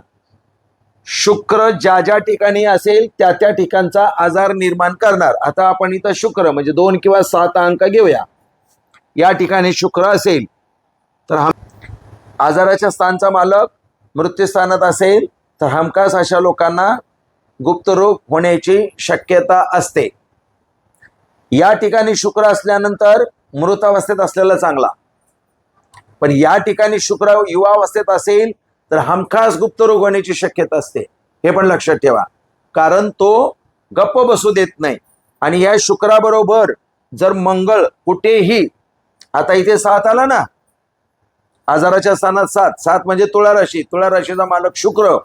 Speaker 1: शुक्र ज्या ज्या ठिकाणी असेल त्या त्या ठिकाणचा आजार निर्माण करणार. आता आपण इथं शुक्र म्हणजे 2 किंवा 7 अंक घेऊया. या ठिकाणी शुक्र असेल तर आजाराच्या स्थानचा मालक मृत्यूस्थानात असेल तर हमखास अशा लोकांना गुप्तरोग होण्याची शक्यता असते. या ठिकाणी शुक्र असल्यानंतर मृतावस्थेत असलेला चांगला, पण या ठिकाणी शुक्र युवावस्थेत असेल तर हमखास गुप्तरोग होण्याची शक्यता असते. हे पण लक्षात ठेवा, कारण तो गप्प बसू देत नाही. आणि या शुक्राबरोबर जर मंगळ कुठेही, आता इथे 7 आला ना, आजाराच्या स्थानात 7 म्हणजे तुळा राशी, तुळा राशीचा मालक शुक्र.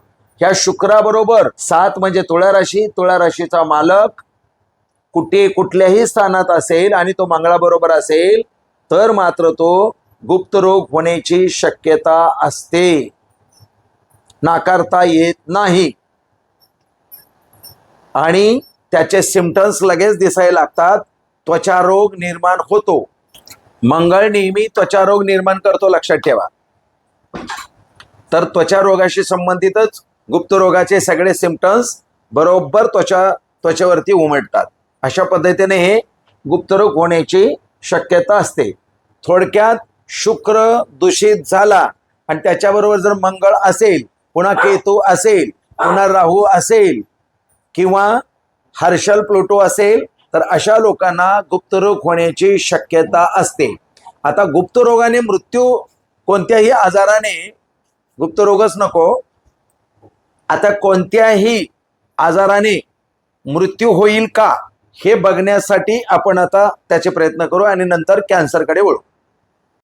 Speaker 1: ह्या शुक्राबरोबर 7 म्हणजे तुळा राशी, तुळा राशीचा मालक कुठे कुठल्याही स्थानात असेल आणि तो मंगळाबरोबर असेल तर मात्र तो गुप्तरोग होण्याची शक्यता असते, नाकारता येत नाही. आणि त्याचे सिम्पटम्स लगेच दिसायला लागतात. त्वचारोग निर्माण होतो. मंगळ नेहमी त्वचारोग निर्माण करतो, लक्षात ठेवा. तर त्वचारोगाशी संबंधितच गुप्तरोगाचे सगळे सिम्पटम्स बरोबर त्वचेवरती उमटतात. अशा पद्धतीने हे गुप्तरोग होण्याची शक्यता असते. थोडक्यात शुक्र दूषित झाला आणि त्याच्याबरोबर जर मंगळ असेल, पुन्हा केतू असेल, पुन्हा राहू असेल किंवा हर्षल प्लुटो असेल तर अशा लोकांना गुप्तरोग होण्याची शक्यता असते. आता गुप्तरोगाने मृत्यू, कोणत्याही आजाराने, गुप्तरोगच नको, आता कोणत्याही आजाराने मृत्यू होईल का हे बघण्यासाठी आपण आता त्याचे प्रयत्न करू आणि नंतर कॅन्सरकडे वळू.